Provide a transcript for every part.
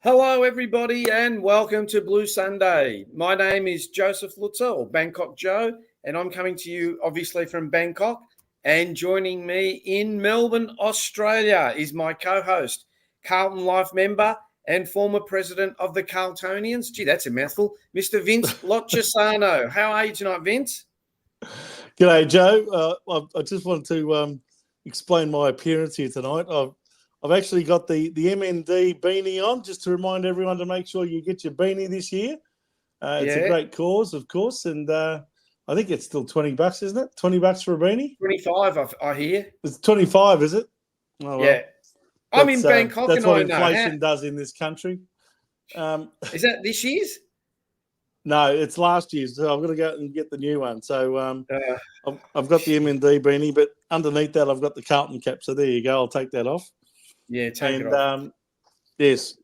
Hello, everybody, and welcome to Blue Sunday. My name is Joseph Lutzer, or Bangkok Joe, and I'm coming to you, obviously, from Bangkok. And joining me in Melbourne, Australia, is my co-host, Carlton Life member and former president of the Carltonians. Gee, that's a mouthful. Mr. Vince Lochisano. How are you tonight, Vince? G'day, Joe. I just wanted to explain my appearance here tonight. I've actually got the MND beanie on, just to remind everyone to make sure you get your beanie this year. It's a great cause, of course, and I think it's still $20, isn't it? $20 for a beanie? 25, I hear. It's 25, is it? Oh, well. Yeah. I'm in Bangkok, that's and what I know. inflation does in this country. Is that this year's? No, it's last year's. So I've got to go and get the new one. So I've got the MND beanie, but underneath that I've got the Carlton cap. So there you go. I'll take that off. Yeah, take it off. Yes,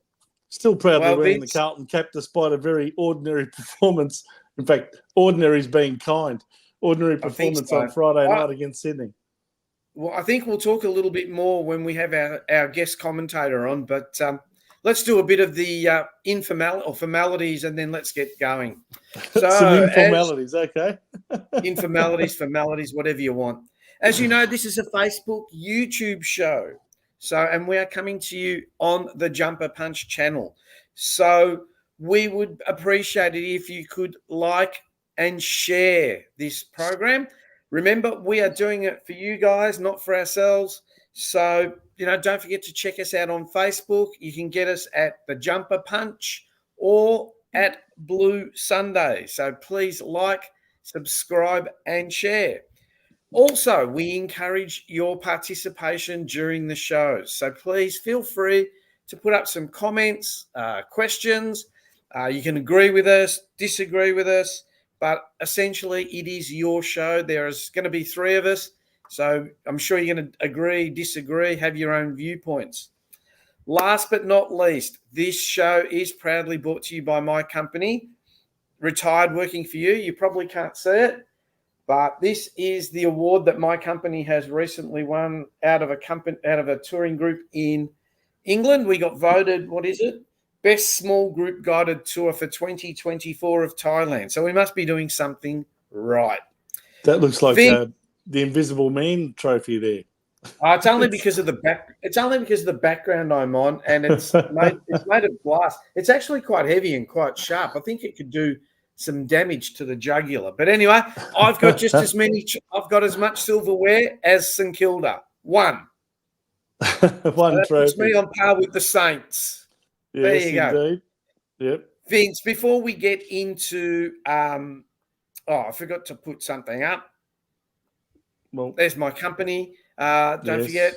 still proudly wearing the Carlton cap despite a very ordinary performance. In fact, ordinary is being kind. Ordinary performance on Friday night against Sydney. Well, I think we'll talk a little bit more when we have our guest commentator on, but let's do a bit of the formalities, and then let's get going. So, some informalities, okay. formalities, whatever you want. As you know, this is a Facebook, YouTube show. And we are coming to you on the Jumper Punch channel. So we would appreciate it if you could like and share this program. Remember, we are doing it for you guys, not for ourselves. So, don't forget to check us out on Facebook. You can get us at the Jumper Punch or at Blue Sunday. So please like, subscribe, and share. Also, we encourage your participation during the shows. So please feel free to put up some comments, questions. You can agree with us, disagree with us, but essentially it is your show. There's going to be three of us. So I'm sure you're going to agree, disagree, have your own viewpoints. Last but not least, this show is proudly brought to you by my company, Retired Working for You. You probably can't see it, but this is the award that my company has recently won out of a touring group in England. We got voted, Best Small Group Guided Tour for 2024 of Thailand. So we must be doing something right. That looks like the Invisible Man trophy there. It's only because of the back. It's only because of the background I'm on, and it's made of glass. It's actually quite heavy and quite sharp. I think it could do some damage to the jugular. But anyway, I've got just as many. I've got as much silverware as St Kilda. One trophy. Puts me on par with the Saints. Yes, there you go. Indeed. Yep. Vince, before we get into, I forgot to put something up. Well, there's my company. Don't forget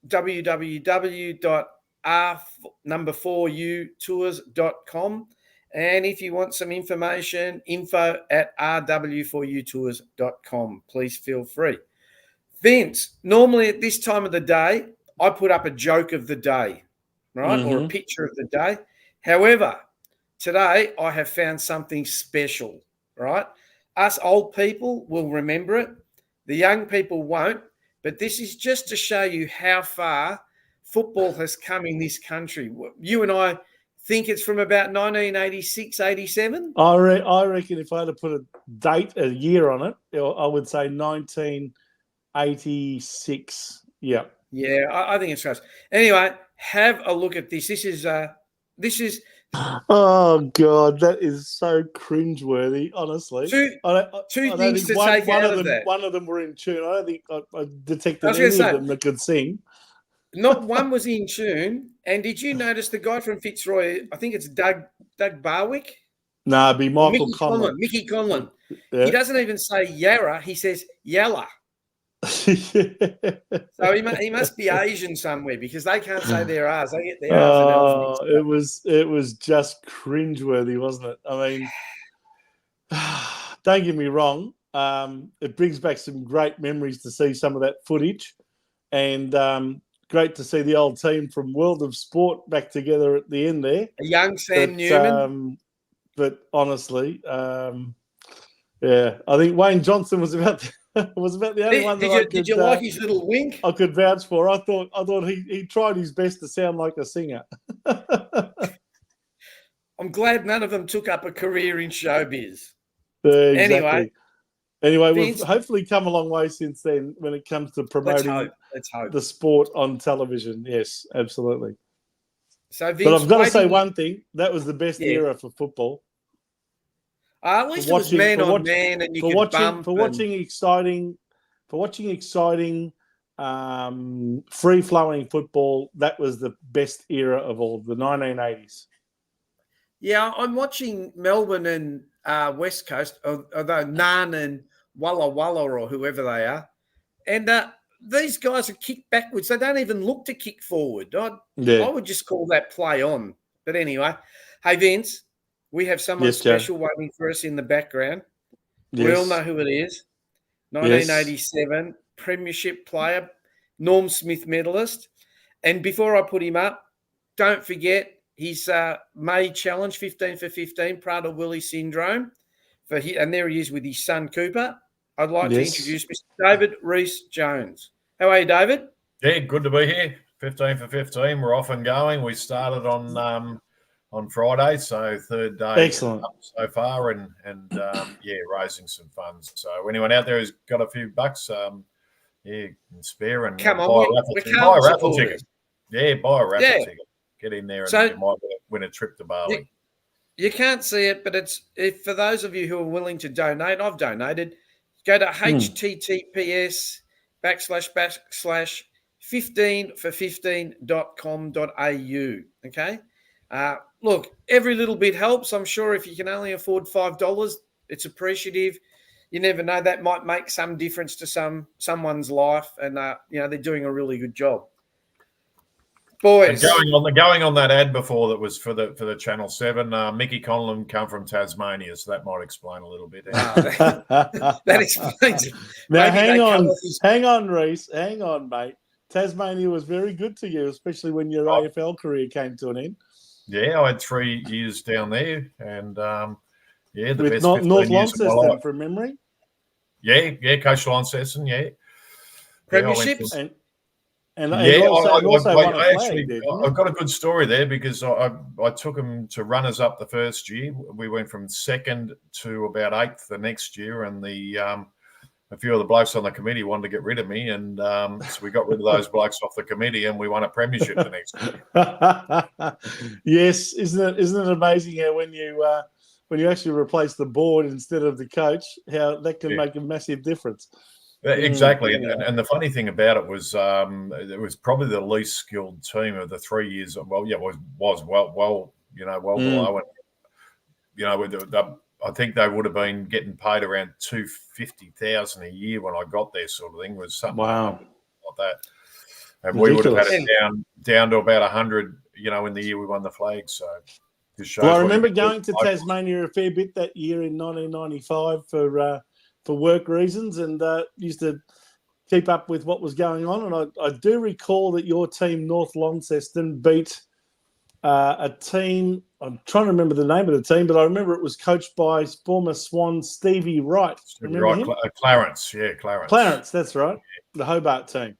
www.r4utours.com. And if you want some information, info@rw4utours.com. Please feel free. Vince, normally at this time of the day, I put up a joke of the day, right? Mm-hmm. Or a picture of the day. However, today I have found something special, right? Us old people will remember it. The young people won't. But this is just to show you how far football has come in this country. You and I think it's from about 1986, 87? I reckon if I had to put a date, a year on it, I would say 1986. Yeah. Yeah, I think it's close. Anyway, have a look at this. This is oh God, that is so cringeworthy. Honestly, two things to take out of that. One of them were in tune. I don't think I detected any of them that could sing. Not one was in tune. And did you notice the guy from Fitzroy? I think it's Doug Barwick. No, it'd be Michael Conlon. Mickey Conlon. Yeah. He doesn't even say Yarra. He says Yalla. So he must be Asian somewhere, because they can't say their R's. They get their R's and L's mixed up. It was just cringeworthy, wasn't it? I mean, don't get me wrong. It brings back some great memories to see some of that footage, and great to see the old team from World of Sport back together at the end there. A young Sam Newman. But honestly, I think Wayne Johnson was about the only one that did you like his little wink? I could vouch for. I thought he tried his best to sound like a singer. I'm glad none of them took up a career in showbiz. Exactly. Anyway, we've Vince, hopefully come a long way since then when it comes to promoting let's hope. the sport on television. Yes, absolutely. So, Vince, But I've got to say one thing: that was the best Yeah. era for football. At least it was man on man, and you could bump. For watching exciting, free-flowing football. That was the best era of all, the 1980s. Yeah, I'm watching Melbourne and West Coast, although Nan and Walla Walla or whoever they are, and these guys are kicked backwards. They don't even look to kick forward. I would just call that play on. But anyway, hey Vince, we have someone special waiting for us in the background. Yes. We all know who it is. 1987 Premiership player, Norm Smith medalist. And before I put him up, don't forget his May challenge, 15 for 15, Prader-Willi syndrome. And there he is with his son Cooper. I'd like to introduce Mr. David Rhys-Jones. How are you, David? Yeah, good to be here. 15 for 15. We're off and going. We started on Friday, so third day excellent so far, and raising some funds. So anyone out there who's got a few bucks, can spare and come on, buy a raffle ticket. Yeah, buy a raffle ticket. Get in there and you might win a trip to Bali. You can't see it, but for those of you who are willing to donate, I've donated. Go to https://15for15.com.au. Okay. Look, every little bit helps. I'm sure if you can only afford $5, it's appreciative. You never know, that might make some difference to someone's life, and they're doing a really good job. Boys, and going on that ad before that was for the Channel 7. Mickey Conlon come from Tasmania, so that might explain a little bit. That explains it. Now hang on, Rhys, hang on, mate. Tasmania was very good to you, especially when your AFL career came to an end. Yeah, I had 3 years down there, and the with best North Launceston from memory. Yeah, Coach Launceston, Premierships. I've got a good story there because I took them to runners up the first year. We went from 2nd to about 8th the next year, and a few of the blokes on the committee wanted to get rid of me, and so we got rid of those blokes off the committee, and we won a premiership the next year. Yes, isn't it amazing how when you actually replace the board instead of the coach, how that can make a massive difference. Exactly, and the funny thing about it was probably the least skilled team of the 3 years. Well, yeah, was well below, and I think they would have been getting paid around $250,000 a year when I got there, sort of thing. Was something like that, and we would have had it down to about 100, in the year we won the flag. So, I remember going to Tasmania a fair bit that year in 1995 for work reasons, and used to keep up with what was going on. And I do recall that your team, North Launceston, beat a team. I'm trying to remember the name of the team, but I remember it was coached by former Swan Stevie Wright. Clarence, Clarence. Clarence, that's right. The Hobart team.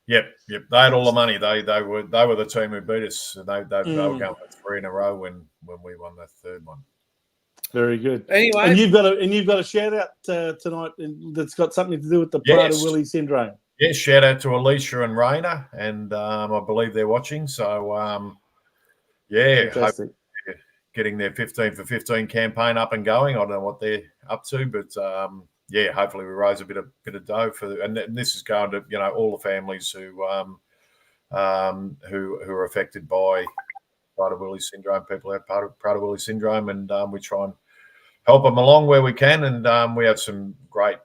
Yep. They had all the money. They were the team who beat us. They were going for 3 in a row when we won the third one. Very good. Anyway, and you've got a shout out tonight that's got something to do with the Prader-Willi syndrome. Yes, shout out to Alicia and Raina, and I believe they're watching. So fantastic. Getting their 15 for 15 campaign up and going. I don't know what they're up to, but hopefully we raise a bit of dough and this is going to all the families who are affected by Prader-Willi syndrome. People have Prader-Willi syndrome, and we try and help them along where we can. And we have some great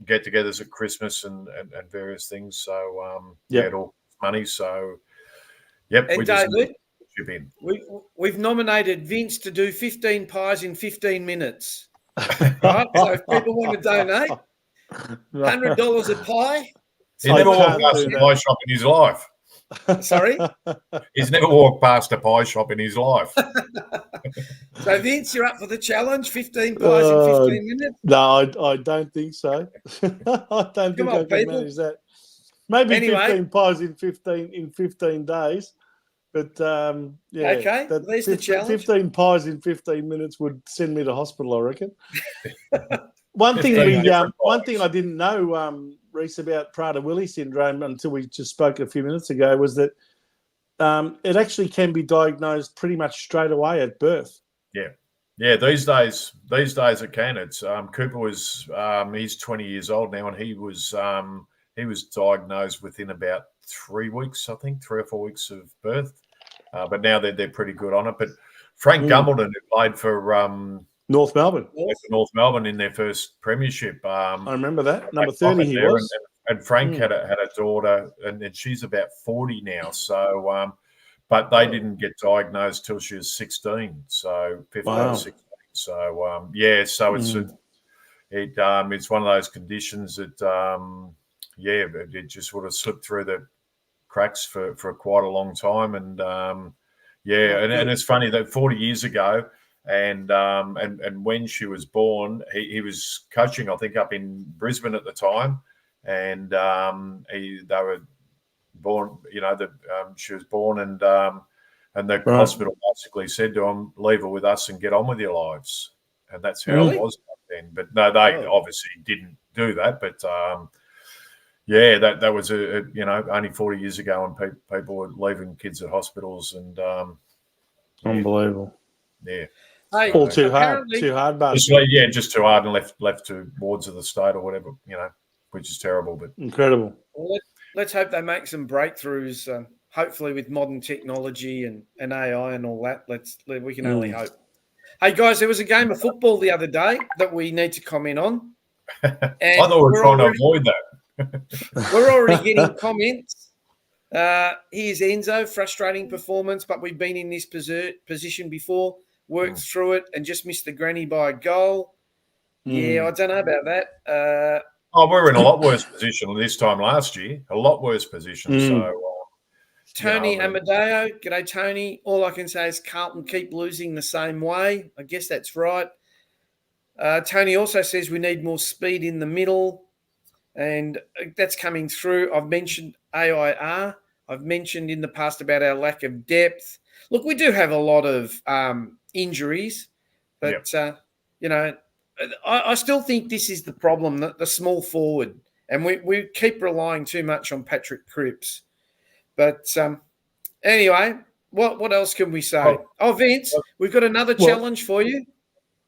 get-togethers at Christmas and various things. So it all money. So and David, we've nominated Vince to do 15 pies in 15 minutes. Right? So if people want to donate, $100 a pie. He's never walked past a pie shop in his life. Sorry? He's never walked past a pie shop in his life. So, Vince, you're up for the challenge, 15 pies in 15 minutes? No, I don't think so. I don't think I can manage that. Maybe 15 pies in 15 days. But yeah, Okay, there's the challenge. 15 pies in 15 minutes would send me to hospital, I reckon. One thing I didn't know, Rhys, about Prader-Willi syndrome until we just spoke a few minutes ago was that it actually can be diagnosed pretty much straight away at birth. Yeah. These days it can. It's Cooper was he's 20 years old now, and he was diagnosed within about 3 weeks, I think, 3 or 4 weeks of birth. But now they're pretty good on it. But Frank Gumbleton, who played for North Melbourne in their first premiership. I remember that. Number 30 he was. And Frank had a daughter, and she's about 40 now. So, but they didn't get diagnosed till she was 16. So 15 or 16. So so it's one of those conditions that it just sort of slipped through the cracks for quite a long time. And and it's funny that 40 years ago. And when she was born, he was coaching, I think, up in Brisbane at the time, and they were born. She was born, and the hospital basically said to him, "Leave her with us and get on with your lives." And that's how it was back then. But no, they obviously didn't do that. But that was only 40 years ago, and people were leaving kids at hospitals, and unbelievable. Yeah. Hey, all too hard, basically. Just too hard and left to wards of the state or whatever, which is terrible. But incredible. Well, let's hope they make some breakthroughs. Hopefully, with modern technology and AI and all that. We can only hope. Hey guys, there was a game of football the other day that we need to comment on. And I thought we were trying to avoid that. We're already getting comments. Here's Enzo, frustrating performance, but we've been in this position before. Worked through it and just missed the granny by a goal. Yeah, I don't know about that. We were in a lot worse position this time last year. A lot worse position. So, Tony Amadeo, g'day Tony. All I can say is Carlton keep losing the same way. I guess that's right. Tony also says we need more speed in the middle, and that's coming through. I've mentioned AIR. I've mentioned in the past about our lack of depth. Look, we do have a lot of injuries, but I still think this is the problem, the small forward, and we keep relying too much on Patrick Cripps. But anyway, what else can we say? Vince, we've got another challenge for you.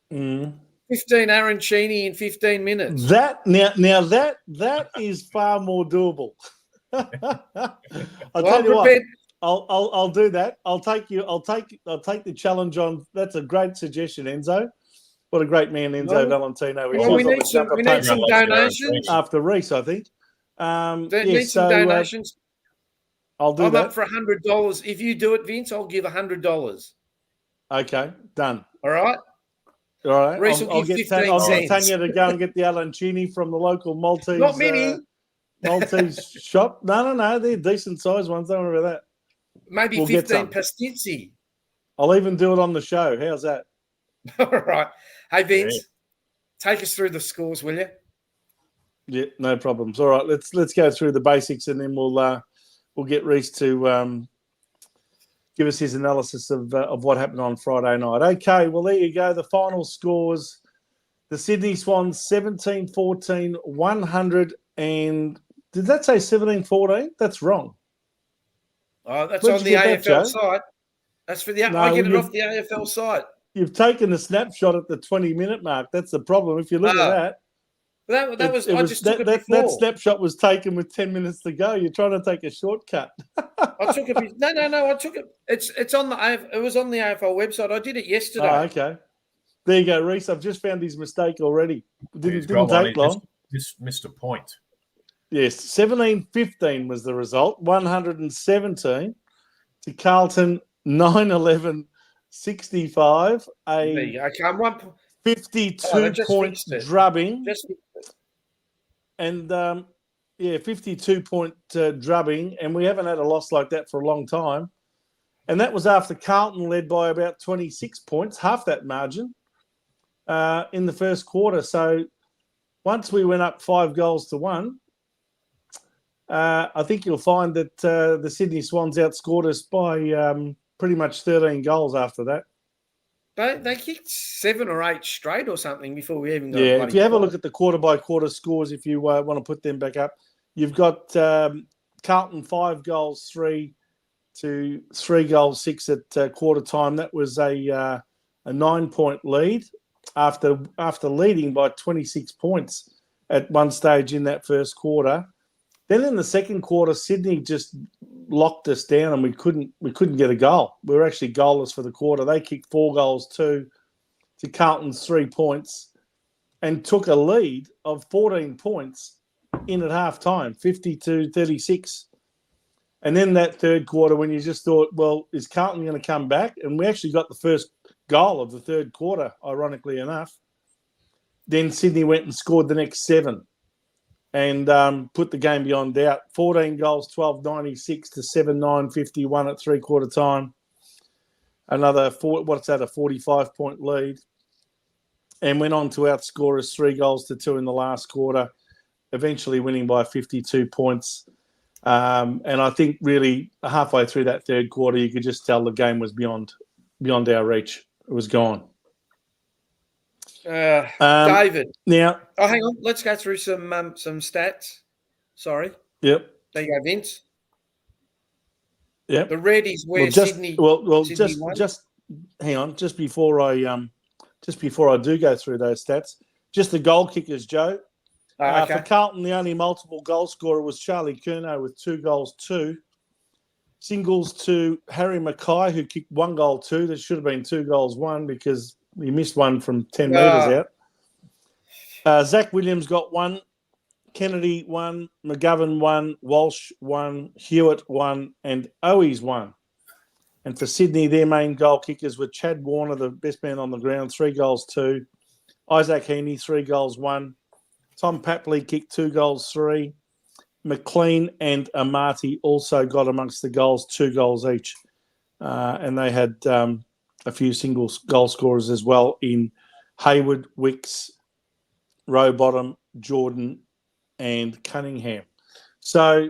15 arancini in 15 minutes. That is far more doable. I'll tell you what. I'll do that. I'll take the challenge on. That's a great suggestion, Enzo. What a great man, Enzo Valentino. We need some donations after Rhys, I think. Need some donations. I'll do that. I'm up for $100. If you do it, Vince, I'll give $100. Okay, done. All right. Rhys will give 15 cents. I'll get Tanya to go and get the arancini from the local Maltese. Not many. Maltese shop. No. They're decent sized ones. Don't worry about that. Maybe 15 pastizzi. I'll even do it on the show. How's that? All right. Hey, Vince, take us through the scores, will you? Yeah, no problems. All right, let's go through the basics, and then we'll get Rhys to give us his analysis of what happened on Friday night. Okay, well, there you go. The final scores. The Sydney Swans 17-14, 100 and did that say 17-14? That's wrong. Oh, that's on the AFL site. That's for the. I get it off the AFL site. You've taken a snapshot at the 20-minute mark. That's the problem. If you look at that. That was. I just took it before. That snapshot was taken with 10 minutes to go. You're trying to take a shortcut. I took it. No. I took it. It's on the. It was on the AFL website. I did it yesterday. Oh, okay. There you go, Rhys. I've just found his mistake already. Didn't take long. Just missed a point. Yes, 17-15 was the result. 117 to Carlton, 9-11-65. A 52-point drubbing. And, 52-point drubbing. And we haven't had a loss like that for a long time. And that was after Carlton led by about 26 points, half that margin, in the first quarter. So once we went up 5-1, I think you'll find that the Sydney Swans outscored us by pretty much 13 goals after that. They kicked 7 or 8 straight or something before we even got a Yeah, bloody if you have a call. look at the quarter-by-quarter scores, if you want to put them back up, you've got Carlton 5 goals 3 to 3 goals 6 at quarter time. That was a 9-point lead after leading by 26 points at one stage in that first quarter. Then in the second quarter, Sydney just locked us down and we couldn't get a goal. We were actually goalless for the quarter. They kicked 4 goals 2 to Carlton's 3 points and took a lead of 14 points in at half time, 50-36. And then that third quarter, when you just thought, well, is Carlton going to come back? And we actually got the first goal of the third quarter, ironically enough. Then Sydney went and scored the next 7 and put the game beyond doubt. 14 goals, 12.96 to 7.951 at three-quarter time. Another, a 45-point lead. And went on to outscore us 3 goals to 2 in the last quarter, eventually winning by 52 points. And I think really halfway through that third quarter, you could just tell the game was beyond our reach. It was gone. David. Now, hang on. Let's go through some stats. Sorry. Yep. There you go, Vince. Yep. The red is where Sydney. Sydney won. Just hang on. Just before I do go through those stats, just the goal kickers, Joe. Okay. For Carlton, the only multiple goal scorer was Charlie Curnow with 2 goals 2. Singles to Harry Mackay, who kicked 1 goal 2. There should have been 2 goals 1 because he missed one from 10 metres out. Zach Williams got 1. Kennedy 1. McGovern 1. Walsh 1. Hewitt 1. And Owies 1. And for Sydney, their main goal kickers were Chad Warner, the best man on the ground, 3 goals 2. Isaac Heaney, 3 goals 1. Tom Papley kicked 2 goals 3. McLean and Amati also got amongst the goals, 2 goals each. And they had a few single goal scorers as well in Hayward, Wicks, Rowbottom, Jordan and Cunningham. So,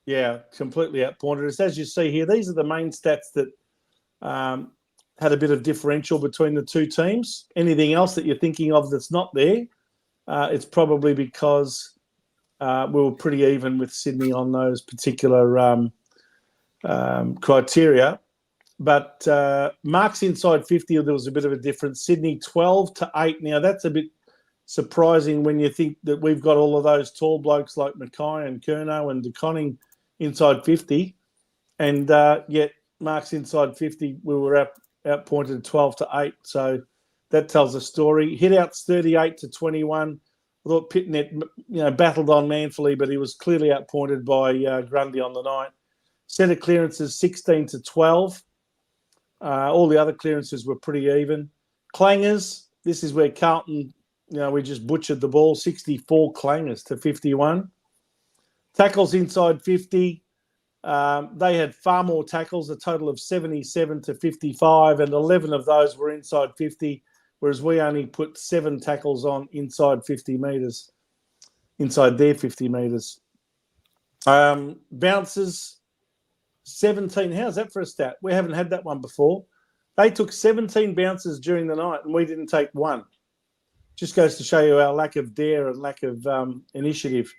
yeah, completely outpointed us. As you see here, these are the main stats that had a bit of differential between the two teams. Anything else that you're thinking of that's not there, it's probably because we were pretty even with Sydney on those particular criteria. But marks inside 50, there was a bit of a difference. Sydney 12-8. Now, that's a bit surprising when you think that we've got all of those tall blokes like Mackay and Curnow and DeConning inside 50. And yet marks inside 50, we were outpointed 12-8. So that tells a story. Hit-outs 38-21. I thought Pitnet, battled on manfully, but he was clearly outpointed by Grundy on the night. Centre clearances 16-12. All the other clearances were pretty even. Clangers, this is where Carlton, we just butchered the ball, 64 clangers to 51. Tackles inside 50. They had far more tackles, a total of 77-55, and 11 of those were inside 50, whereas we only put 7 tackles on inside 50 metres, inside their 50 metres. Bounces, 17. How's that for a stat? We haven't had that one before. They took 17 bounces during the night and we didn't take 1. Just goes to show you our lack of dare and lack of initiative.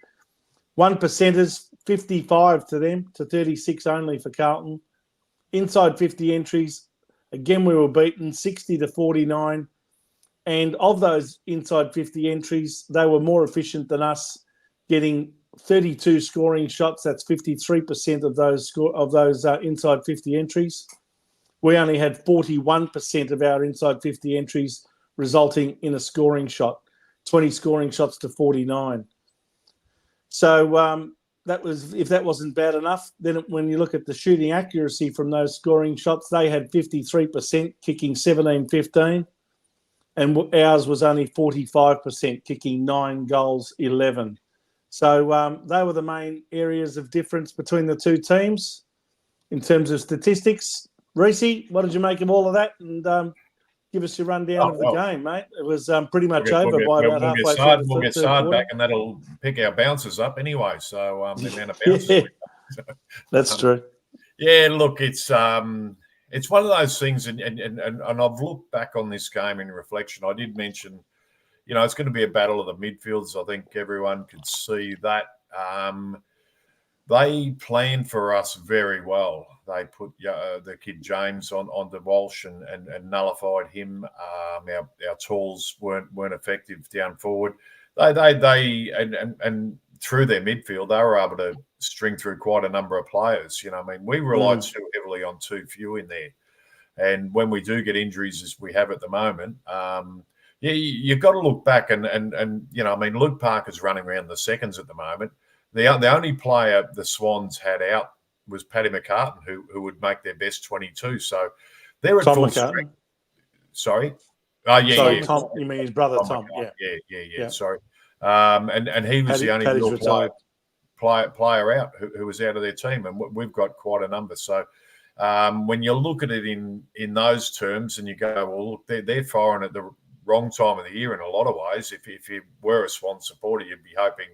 1%ers, 55 to them, to 36 only for Carlton. Inside 50 entries, again, we were beaten 60-49. And of those inside 50 entries, they were more efficient than us, getting 32 scoring shots. That's 53% of those inside 50 entries. We only had 41% of our inside 50 entries resulting in a scoring shot, 20 scoring shots to 49. So that was, if that wasn't bad enough, then when you look at the shooting accuracy from those scoring shots, they had 53%, kicking 17-15. And ours was only 45%, kicking 9 goals, 11. So they were the main areas of difference between the two teams in terms of statistics. Reese, what did you make of all of that? And give us your rundown of the game, mate. It was pretty much we'll over get, by about halfway through we'll the get third Sard quarter. back, and that'll pick our bounces up anyway. So the amount of bounces. That's true. Yeah, look, it's one of those things, and I've looked back on this game in reflection. I did mention, it's going to be a battle of the midfields. I think everyone could see that. They planned for us very well. They put the kid James onto Walsh and nullified him. Our talls weren't effective down forward. They through their midfield, they were able to string through quite a number of players. We relied so heavily on too few in there. And when we do get injuries, as we have at the moment, you've got to look back and Luke Parker's running around the seconds at the moment. The only player the Swans had out was Paddy McCartan, who would make their best 22. So they're at full strength. Sorry? Oh, yeah, Sorry, yeah. Tom, you mean his brother Tom? Yeah. Sorry. And he was the only real player out who was out of their team, and we've got quite a number. So when you look at it in those terms, and you go, well, look, they're firing at the wrong time of the year in a lot of ways. If you were a Swan supporter, you'd be hoping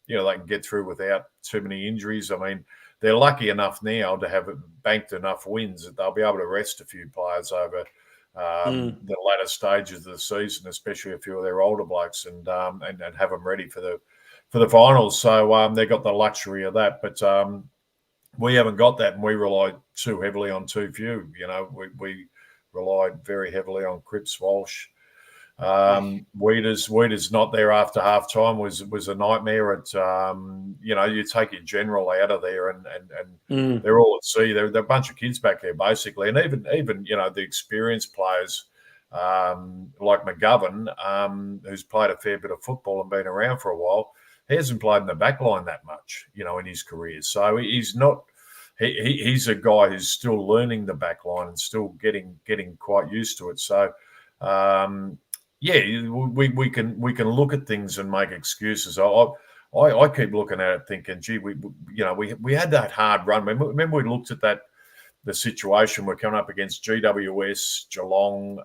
they can get through without too many injuries. I mean, they're lucky enough now to have banked enough wins that they'll be able to rest a few players over the latter stages of the season, especially a few of their older blokes, and have them ready for the finals. So they've got the luxury of that, but we haven't got that, and we relied too heavily on too few. We relied very heavily on Cripps, Walsh. Weeders not there after half time was a nightmare. You take your general out of there, and they're all at sea. They're a bunch of kids back there basically, and even the experienced players like McGovern, who's played a fair bit of football and been around for a while, he hasn't played in the back line that much, in his career. So he's not. He's a guy who's still learning the back line and still getting quite used to it. So. We can look at things and make excuses. I keep looking at it thinking, gee, we had that hard run. Remember we looked at the situation we're coming up against GWS, Geelong,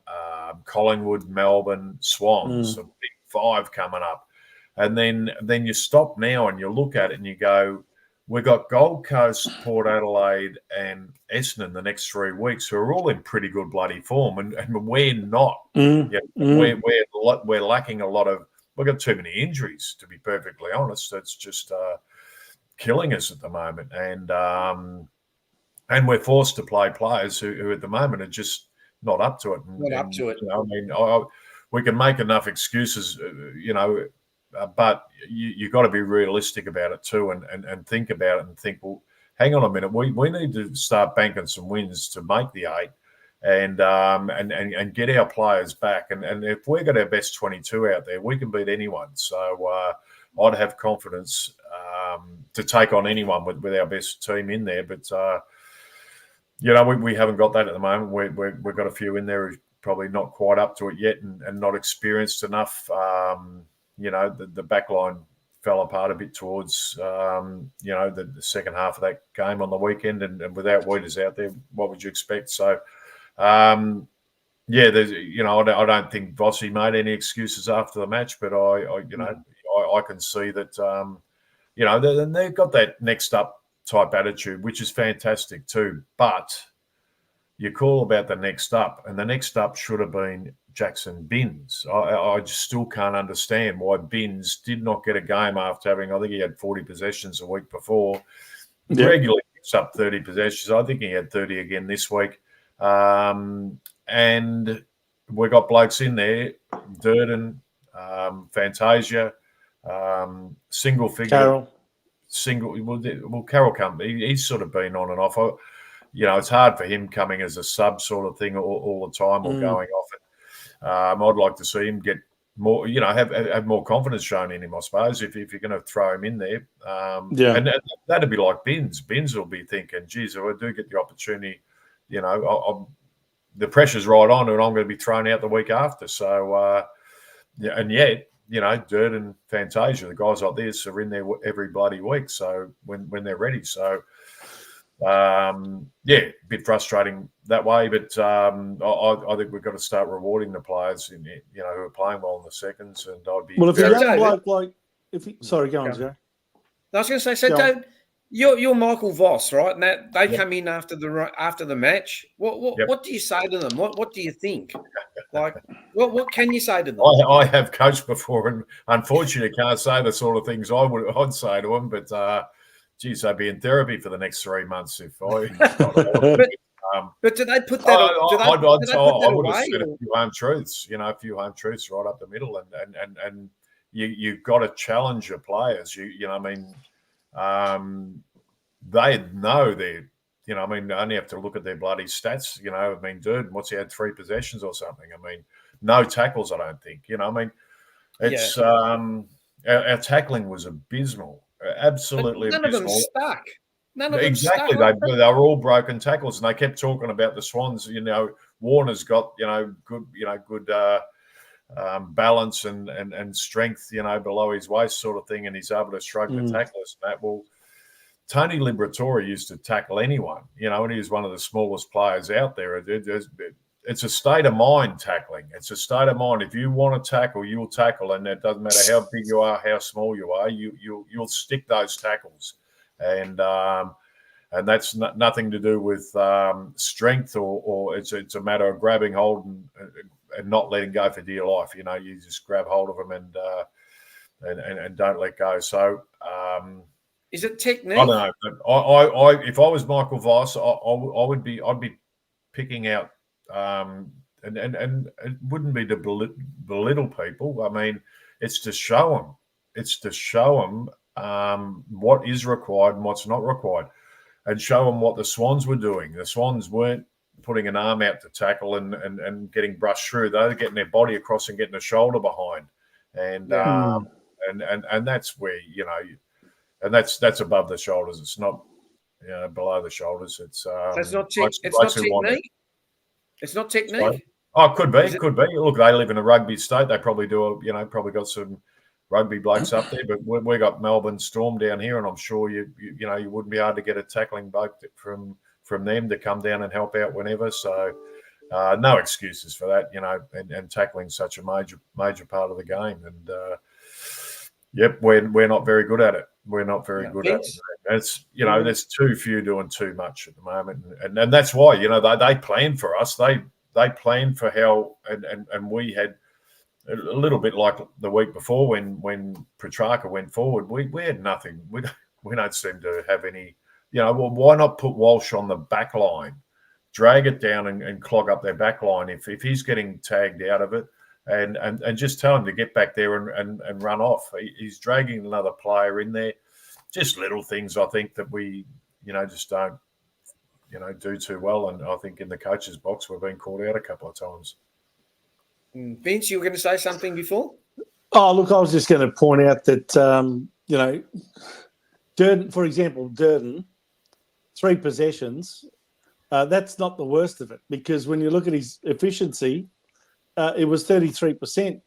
Collingwood, Melbourne, Swans, a big five coming up, and then you stop now and you look at it and you go, we've got Gold Coast, Port Adelaide, and Essendon the next 3 weeks, who are all in pretty good bloody form, and we're not. We're lacking a lot of. We've got too many injuries, to be perfectly honest. It's just killing us at the moment, and we're forced to play players who at the moment are just not up to it. We can make enough excuses, but you got to be realistic about it too, and think about it and think, well, hang on a minute, we need to start banking some wins to make the 8, and get our players back. And if we've got our best 22 out there, we can beat anyone. So I'd have confidence to take on anyone with our best team in there. But we haven't got that at the moment. We've got a few in there who's probably not quite up to it yet, and not experienced enough. The back line fell apart a bit towards, the second half of that game on the weekend, and without Weeders out there, what would you expect? So, there's, I don't think Vossi made any excuses after the match, but I can see that, they've got that next up type attitude, which is fantastic too. But you call about the next up, and the next up should have been Jackson Binns. I just still can't understand why Binns did not get a game after having, I think he had 40 possessions a week before. Yep. Regularly gets up 30 possessions. I think he had 30 again this week. And we got blokes in there, Durden, Fantasia, single figure. Carroll. Carroll come. He's sort of been on and off. It's hard for him coming as a sub sort of thing all the time, or going off it. I'd like to see him get more, have more confidence shown in him, I suppose, if you're going to throw him in there. And that'd be like Binns. Binns will be thinking, geez, if I do get the opportunity, the pressure's right on, and I'm going to be thrown out the week after. So, and yet, Dirt and Fantasia, the guys like this are in there every bloody week. So when they're ready. So, yeah, a bit frustrating that way. But I think we've got to start rewarding the players who are playing well in the seconds. And I'd be if a young David, bloke like sorry, go on, Joe. I was going to say, so David, you're Michael Voss, right? And that they come in after the match. What do you say to them? What do you think? Like, what can you say to them? I have coached before, and unfortunately, can't say the sort of things I'd say to them. But geez, I'd be in therapy for the next 3 months if I. But do they put that? I would have away? said a few home truths, a few home truths right up the middle, and you've got to challenge your players. They know they're. They only have to look at their bloody stats. Durden, what's he had 3 possessions or something? No tackles, I don't think. It's our tackling was abysmal, absolutely none abysmal. Of them stuck. None of exactly. them stuck. They were all broken tackles, and they kept talking about the Swans. Warner's got good balance and strength, below his waist, sort of thing, and he's able to shrug the tacklers. Well, Tony Liberatore used to tackle anyone, and he was one of the smallest players out there. It's a state of mind tackling. It's a state of mind. If you want to tackle, you'll tackle, and it doesn't matter how big you are, how small you are. You'll stick those tackles, and that's nothing to do with strength or it's a matter of grabbing hold and not letting go for dear life. You just grab hold of them and don't let go. So. Is it technique? I don't know. But if I was Michael Voss, I'd be picking out and it wouldn't be to belittle people. It's to show them. It's to show them what is required and what's not required, and show them what the Swans were doing. The Swans weren't putting an arm out to tackle and getting brushed through. They were getting their body across and getting a shoulder behind, and that's where And that's above the shoulders. It's not, below the shoulders. It's not technique. It's not technique. Sorry? Oh, it could be. It could be. Look, they live in a rugby state. They probably do. Probably got some rugby blokes up there. But we got Melbourne Storm down here, and I'm sure you wouldn't be able to get a tackling bloke from them to come down and help out whenever. So no excuses for that. And tackling such a major part of the game. And yep, we're not very good at it. We're not very good at it. It's there's too few doing too much at the moment, and that's why they plan for us. They plan for how and we had a little bit like the week before when Petrarca went forward. We had nothing. We don't seem to have any. Well, why not put Walsh on the back line, drag it down and clog up their back line if he's getting tagged out of it. And just tell him to get back there and run off. He's dragging another player in there. Just little things I think that we, just don't, do too well. And I think in the coach's box we've been called out a couple of times. Vince, you were going to say something before? Oh, look, I was just going to point out that, Durden, for example, 3 possessions, that's not the worst of it, because when you look at his efficiency, it was 33%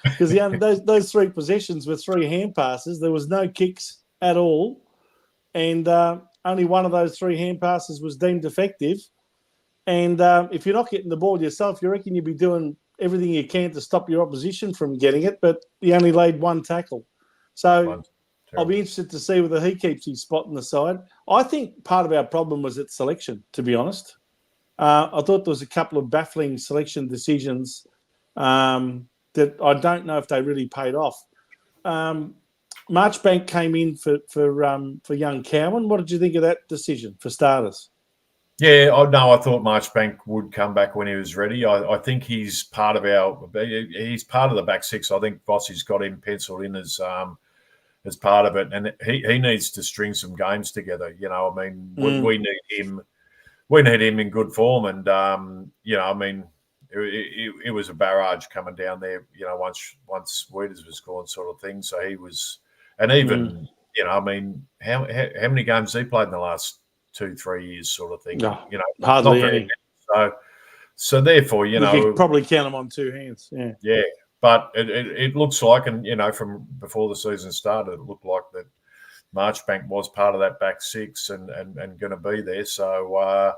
because those 3 possessions were 3 hand passes. There was no kicks at all, and only one of those 3 hand passes was deemed effective. And if you're not getting the ball yourself, you reckon you'd be doing everything you can to stop your opposition from getting it, but he only laid 1 tackle. So I'll be interested to see whether he keeps his spot on the side. I think part of our problem was at selection, to be honest. I thought there was a couple of baffling selection decisions that I don't know if they really paid off. Marchbank came in for young Cowan. What did you think of that decision, for starters? Yeah, I thought Marchbank would come back when he was ready. I think he's part of the back 6. I think Vossi's got him penciled in as part of it, and he needs to string some games together. We need him. We need him in good form, and it was a barrage coming down there. Once Weeders was gone, sort of thing. So he was, and even how many games he played in the last 2-3 years, sort of thing. No, hardly any. So therefore, you could probably count them on 2 hands. Yeah. Yeah, but it looks like, and from before the season started, it looked like that Marchbank was part of that back six and going to be there. So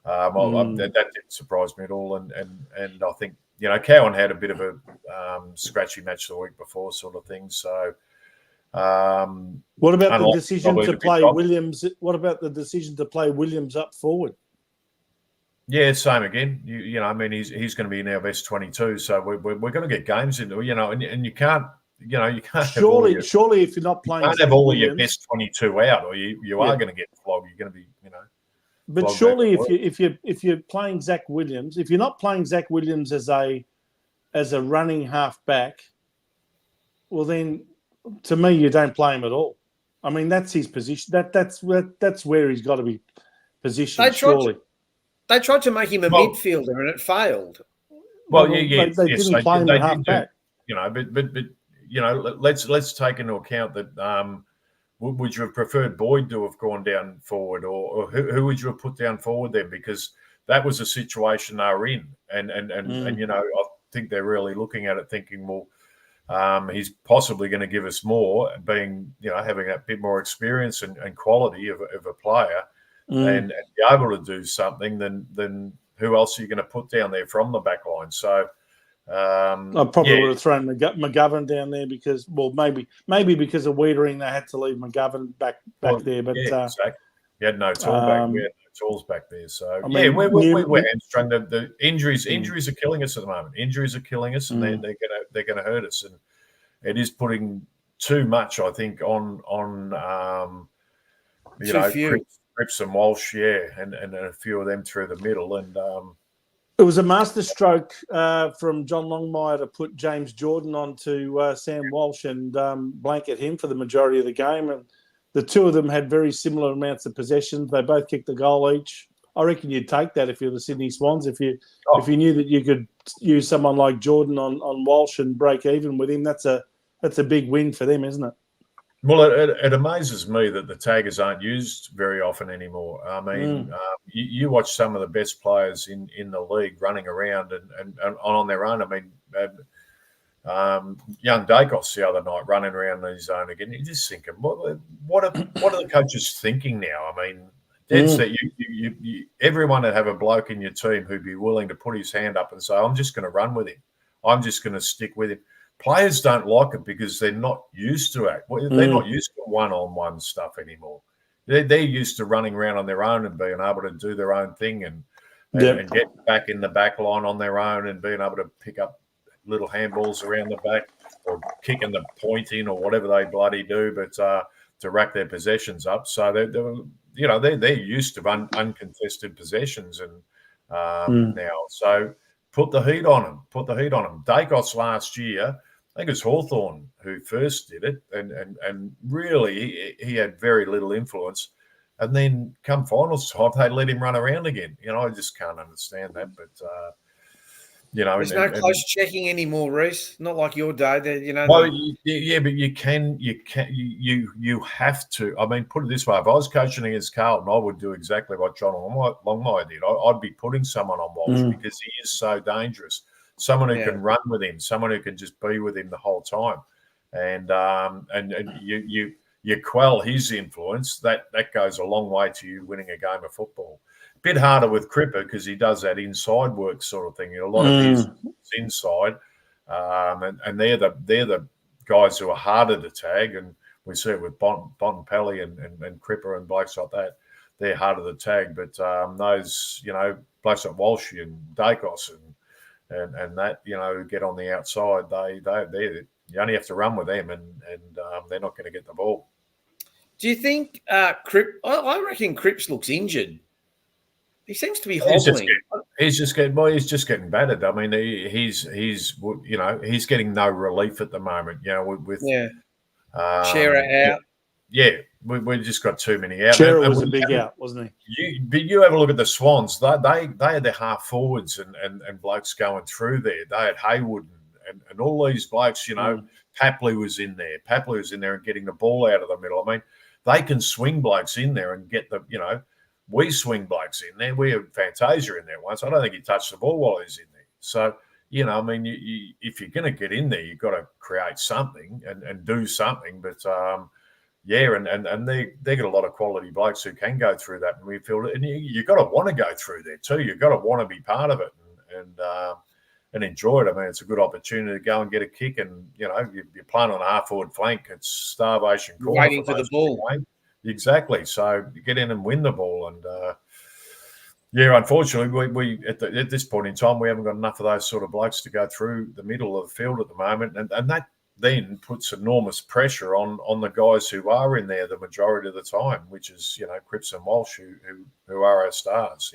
that didn't surprise me at all. And I think, Cowan had a bit of a scratchy match the week before sort of thing. So what about the decision to play Williams? What about the decision to play Williams up forward? Yeah, same again. He's going to be in our best 22, so we're going to get games into, and you can't, surely if you're not playing, you can't have all of your best 22 out, or you are going to get flogged. You're going to be, But surely, if you're playing Zach Williams, if you're not playing Zach Williams as a running half back, well then, to me, you don't play him at all. I mean, that's his position. That's where he's got to be positioned. They tried to make him a midfielder, and it failed. They didn't play him at half back. But let's take into account that. Would you have preferred Boyd to have gone down forward, or who would you have put down forward then? Because that was a situation they were in, and I think they're really looking at it, thinking, well, he's possibly going to give us more, being having a bit more experience and quality of a player, and be able to do something. Then who else are you going to put down there from the back line? So. I probably would have thrown McGovern down there because, maybe because of Wiedering, they had to leave McGovern back there. But exactly. You had no tall back. We had no tools back there. So we're hamstrung. The injuries are killing us at the moment. Injuries are killing us, and they're gonna hurt us. And it is putting too much, I think, on Cripps and Walsh, and a few of them through the middle, and. It was a masterstroke from John Longmire to put James Jordan onto Sam Walsh and blanket him for the majority of the game. And the two of them had very similar amounts of possessions. They both kicked a goal each. I reckon you'd take that if you're the Sydney Swans. If you knew that you could use someone like Jordan on Walsh and break even with him, that's a big win for them, isn't it? Well, it amazes me that the taggers aren't used very often anymore. I mean, you watch some of the best players in the league running around and on their own. I mean, young Dacos the other night running around on his own again. You're just thinking, what are the coaches thinking now? I mean, that you everyone would have a bloke in your team who'd be willing to put his hand up and say, I'm just going to run with him. I'm just going to stick with him. Players don't like it because they're not used to it. They're not used to one-on-one stuff anymore. They're used to running around on their own and being able to do their own thing and get back in the back line on their own and being able to pick up little handballs around the back or kicking the point in or whatever they bloody do, but to rack their possessions up. So they're used to uncontested possessions and now. So put the heat on them. Dacos last year, I think it was Hawthorn who first did it, and really he had very little influence. And then come finals time, they let him run around again. I just can't understand that. But there's no close checking anymore, Reese. Not like your day. Well, yeah, but you have to. I mean, put it this way: if I was coaching against Carlton, I would do exactly what John Longmire did. I'd be putting someone on Walsh because he is so dangerous. Someone who can run with him, someone who can just be with him the whole time, and you quell his influence. That goes a long way to you winning a game of football. Bit harder with Cripper because he does that inside work sort of thing. A lot of his is inside, and they're the guys who are harder to tag. And we see it with Bontempelli and Cripper and blokes like that. They're harder to tag. But those blokes like Walsh and Dacos and that get on the outside. You only have to run with them, and they're not going to get the ball. Do you think Cripps? I reckon Cripps looks injured. He seems to be hobbling. He's just getting battered. I mean, he's getting no relief at the moment. With Shearer out. Yeah, we just got too many out. Shearer was a big out, wasn't he? But you have a look at the Swans. They had their half forwards and blokes going through there. They had Haywood and all these blokes. Papley was in there. Papley was in there and getting the ball out of the middle. I mean, they can swing blokes in there and get the We swing blokes in there. We had Fantasia in there once. I don't think he touched the ball while he's in there. So, if you're going to get in there, you've got to create something and do something. But, yeah, and they got a lot of quality blokes who can go through that midfield, and you got to want to go through there too. You got to want to be part of it and enjoy it. I mean, it's a good opportunity to go and get a kick, and you're playing on a half-forward flank. It's starvation corner, waiting for the ball. Exactly. So you get in and win the ball, and unfortunately, we at this point in time, we haven't got enough of those sort of blokes to go through the middle of the field at the moment, and that then puts enormous pressure on the guys who are in there the majority of the time, which is Cripps and Walsh who are our stars.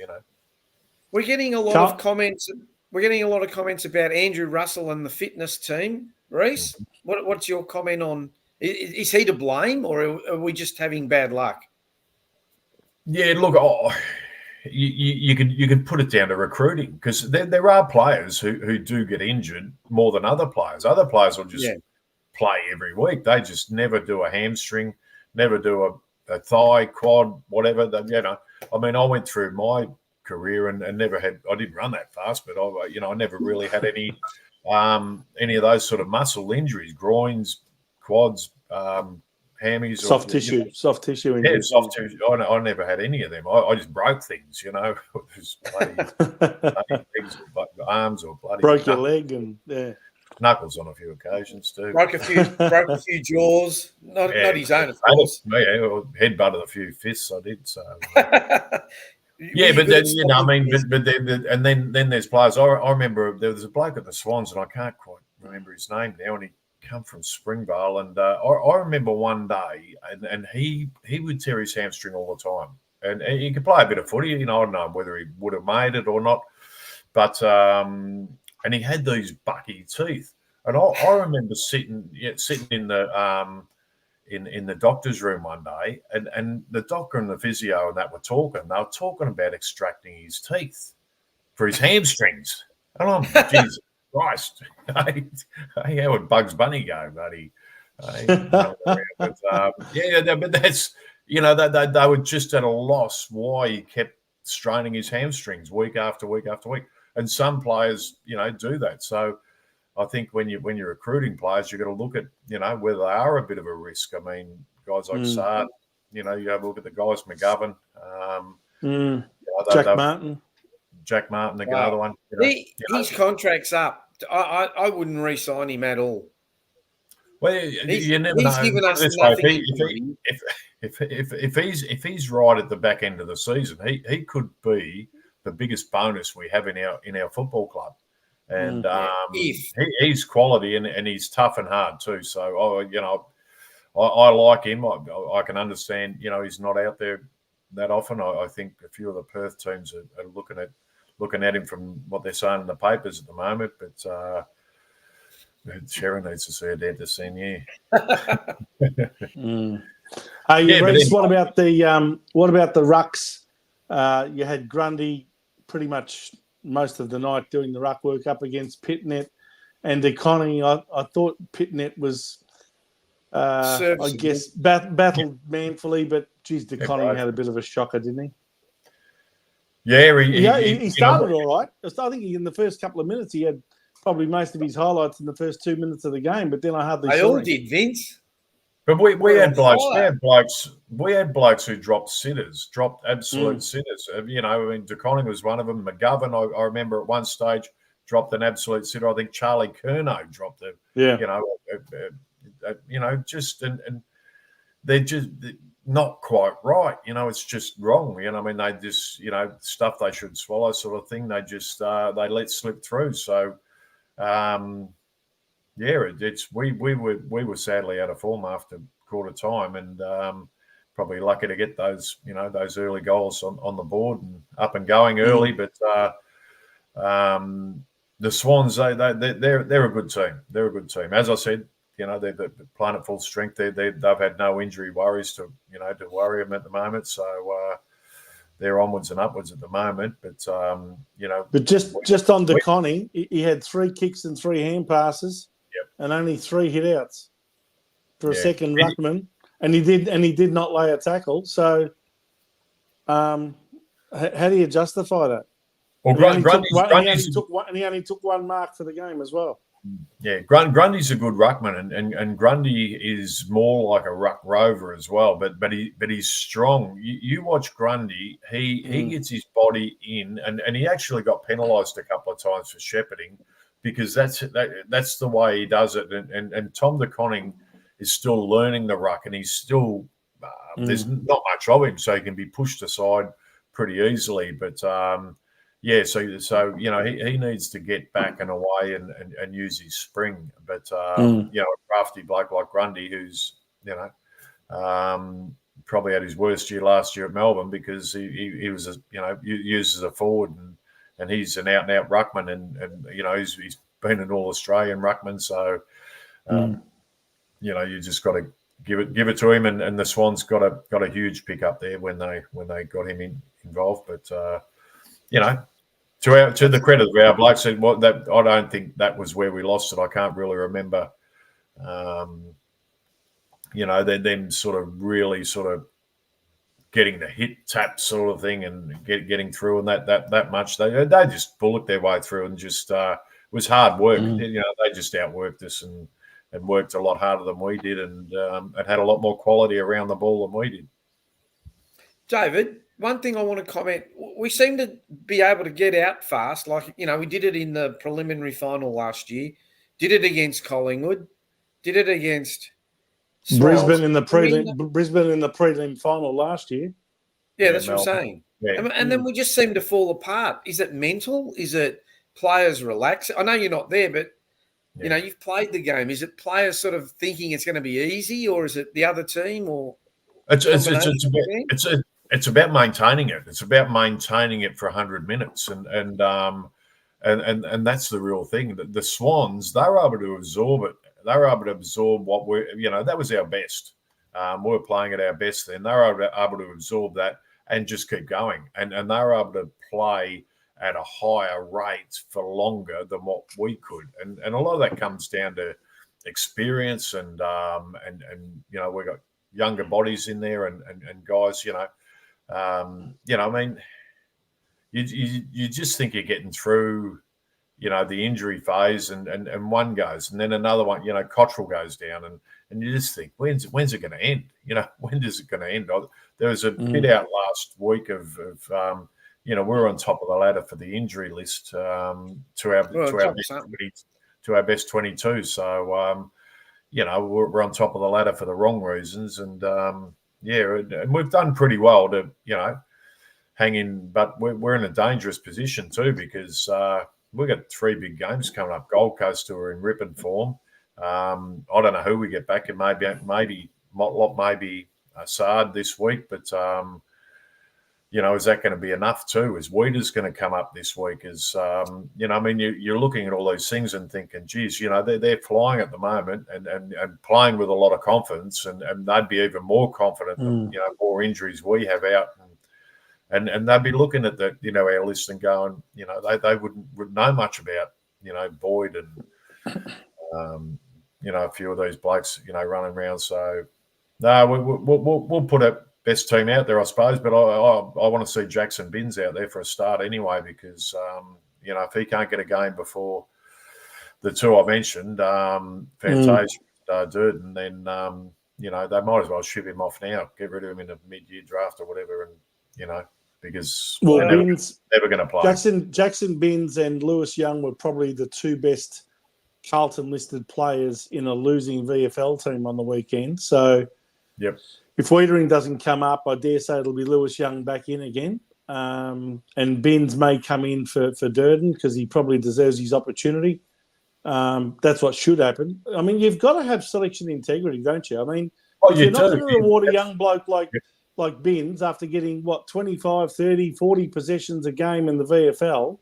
We're getting a lot of comments. We're getting a lot of comments about Andrew Russell and the fitness team. Rhys, what's your comment on? Is he to blame, or are we just having bad luck? Yeah, look, you could put it down to recruiting, because there are players who do get injured more than other players. Other players will just play every week. They just never do a hamstring, never do a thigh, quad, whatever. I mean, I went through my career and never had. I didn't run that fast, but I never really had any of those sort of muscle injuries, groins, quads, hammies, soft tissue injuries. Yeah, soft tissue. I never had any of them. I just broke things, It was bloody legs or arms or bloody broke your leg and knuckles on a few occasions too. Broke a few jaws. Not his own, of course. Yeah, headbutted a few fists. I did so. Yeah, but then then there's players. I remember there was a bloke at the Swans, and I can't quite remember his name now, and he come from Springvale, and I remember one day, and he would tear his hamstring all the time, and he could play a bit of footy. I don't know whether he would have made it or not, but and he had these bucky teeth, and I remember sitting in the in the doctor's room one day, and the doctor and the physio and that were talking. They were talking about extracting his teeth for his hamstrings, and I'm Jesus Christ, how would Bugs Bunny go, buddy? But that's they were just at a loss why he kept straining his hamstrings week after week after week. And some players, do that. So I think when you're recruiting players, you've got to look at whether they are a bit of a risk. I mean, guys like Sard, you have a look at the guys McGovern, Jack Martin, the other one. His contract's up. I wouldn't re-sign him at all. Well, you never know. He's given us nothing. If he's right at the back end of the season, he could be the biggest bonus we have in our football club. And he's quality and he's tough and hard too. So I like him. I can understand. He's not out there that often. I think a few of the Perth teams are looking at him from what they're saying in the papers at the moment. But Sharon needs to see a dentist in here. Reece, what about the rucks? You had Grundy pretty much most of the night doing the ruck work up against Pitnet and DeConning. I thought Pitnet was, I guess, battled manfully, but geez, DeConning had a bit of a shocker, didn't he? Yeah, he started all right. I think in the first couple of minutes he had probably most of his highlights in the first 2 minutes of the game, but then I hardly saw him. They all did, Vince. But we had blokes who dropped sitters, dropped absolute sitters. I mean, DeConning was one of them. McGovern, I remember at one stage dropped an absolute sitter. I think Charlie Curnow dropped it. Yeah. And they're just not quite right. It's just wrong. They just, stuff they should swallow sort of thing. They just they let slip through. So. We were sadly out of form after quarter time, and probably lucky to get those early goals on the board and up and going early. But the Swans, they're a good team. They're a good team. As I said, they're playing at full strength. They've had no injury worries to worry them at the moment. So they're onwards and upwards at the moment. But But just on DeConning, he had 3 kicks and 3 hand passes. And only 3 hit outs for a second ruckman, and he did not lay a tackle. So, how do you justify that? Well, he only took one mark for the game as well. Yeah, Grundy's a good ruckman, and Grundy is more like a ruck rover as well. But he's strong. You watch Grundy; he gets his body in, and he actually got penalised a couple of times for shepherding, because that's the way he does it. And Tom de Koning is still learning the ruck, and he's still there's not much of him, so he can be pushed aside pretty easily. But yeah, so you know, he needs to get back and away and use his spring. But you know, a crafty bloke like Grundy, who's, you know, probably had his worst year last year at Melbourne, because he was you know, used as a forward, and he's an out and out ruckman, and you know, he's been an All Australian ruckman. So you know, you just got to give it to him, and the Swans got a huge pick up there when they got him involved. But you know, to the credit of our blokes, I don't think that was where we lost it. I can't really remember, you know, them sort of really sort of getting the hit tap sort of thing and getting through, and that much. They just bullocked their way through, and just it was hard work. You know, they just outworked us and worked a lot harder than we did, and had a lot more quality around the ball than we did. David, one thing I want to comment, we seem to be able to get out fast. Like, you know, we did it in the preliminary final last year, did it against Collingwood, did it against Swans. Brisbane in the prelim final last year. Yeah, that's what I'm saying. Yeah. And then we just seem to fall apart. Is it mental? Is it players relax? I know you're not there, but you know, you've played the game. Is it players sort of thinking it's going to be easy, or is it the other team? Or it's about maintaining it. It's about maintaining it for 100 minutes, and that's the real thing. The Swans, they were able to absorb it. They were able to absorb what that was our best. We were playing at our best then. They were able to absorb that and just keep going, and they were able to play at a higher rate for longer than what we could, and a lot of that comes down to experience, and you know, we've got younger bodies in there, and guys, you know, I mean, you just think you're getting through, you know, the injury phase, and one goes, and then another one, you know, Cottrell goes down, and you just think, when's it going to end? You know, when is it going to end? There was a bit out last week of you know, we're on top of the ladder for the injury list to our best 22. So you know, we're on top of the ladder for the wrong reasons, and and we've done pretty well to, you know, hang in, but we're in a dangerous position too, because we've got 3 big games coming up. Gold Coast, who are in ripping form. I don't know who we get back, and maybe Motlop, maybe Saad this week, but you know, is that going to be enough too? Is Weeder's going to come up this week? Is you know, I mean, you're looking at all those things and thinking, geez, you know, they're flying at the moment, and playing with a lot of confidence, and they'd be even more confident, you know, more injuries we have out, and they'd be looking at the, you know, our list and going, you know, they wouldn't know much about, you know, Boyd and you know, a few of these blokes, you know, running around. So no, we'll put a best team out there, I suppose, but I want to see Jackson Binns out there for a start anyway, because you know, if he can't get a game before the 2 I mentioned, Fantasia, Durden, then you know, they might as well ship him off now, get rid of him in a mid-year draft or whatever, and you know, because they're never going to play. Jackson Binns and Lewis Young were probably the 2 best Carlton listed players in a losing VFL team on the weekend. So yep. If Wiedering doesn't come up, I dare say it'll be Lewis Young back in again. And Binns may come in for Durden, because he probably deserves his opportunity. That's what should happen. I mean, you've got to have selection integrity, don't you? I mean, if you're not going to reward a young bloke like Binns after getting, 25, 30, 40 possessions a game in the VFL,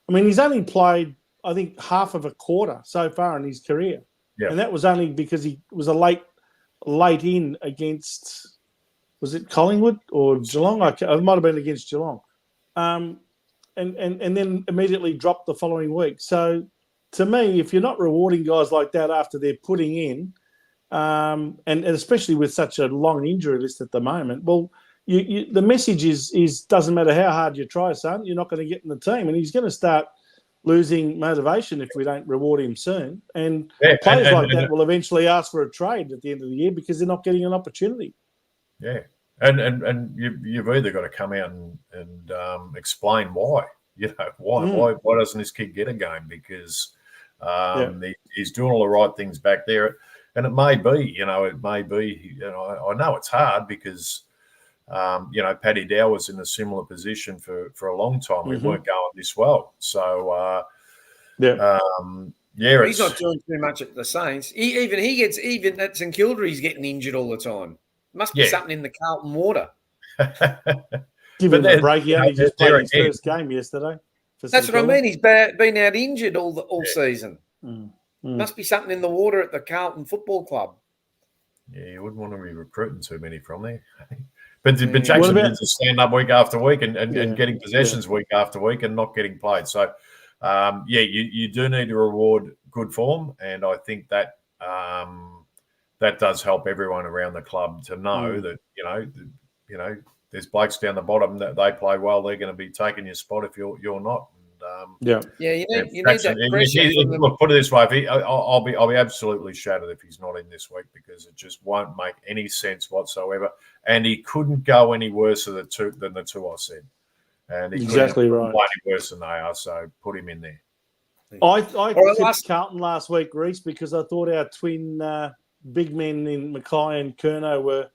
I mean, he's only played, I think, half of a quarter so far in his career. Yeah. And that was only because he was a late in against, was it Collingwood or Geelong? It might have been against Geelong. And then immediately dropped the following week. So to me, if you're not rewarding guys like that after they're putting in, and especially with such a long injury list at the moment, well, the message is doesn't matter how hard you try, son, you're not going to get in the team. And he's going to start losing motivation if we don't reward him soon. And Yeah, players like that will eventually ask for a trade at the end of the year because they're not getting an opportunity. Yeah, and you've either got to come out and explain why. Why doesn't this kid get a game? Because he's doing all the right things back there, and it may be. I know it's hard because Paddy Dow was in a similar position for a long time. We weren't going this well, so he's not doing too much at the Saints. Even at St Kilda, he's getting injured all the time. Must be something in the Carlton water. Give him a break. He only just played his first game yesterday. That's what I mean. He's been out injured all season. Must be something in the water at the Carlton Football Club. Yeah, you wouldn't want to be recruiting too many from there. But Jackson needs to stand up week after week and getting possessions week after week and not getting played. So, you do need to reward good form, and I think that that does help everyone around the club to know that there's blokes down the bottom that they play well. They're going to be taking your spot if you're not. You need that pressure. Look, put it this way: I'll be absolutely shattered if he's not in this week because it just won't make any sense whatsoever. And he couldn't go any worse than the two I said. And he exactly right. Any worse than they are, so put him in there. I tipped Carlton last week, Rhys, because I thought our twin big men in Mackay and Curnow were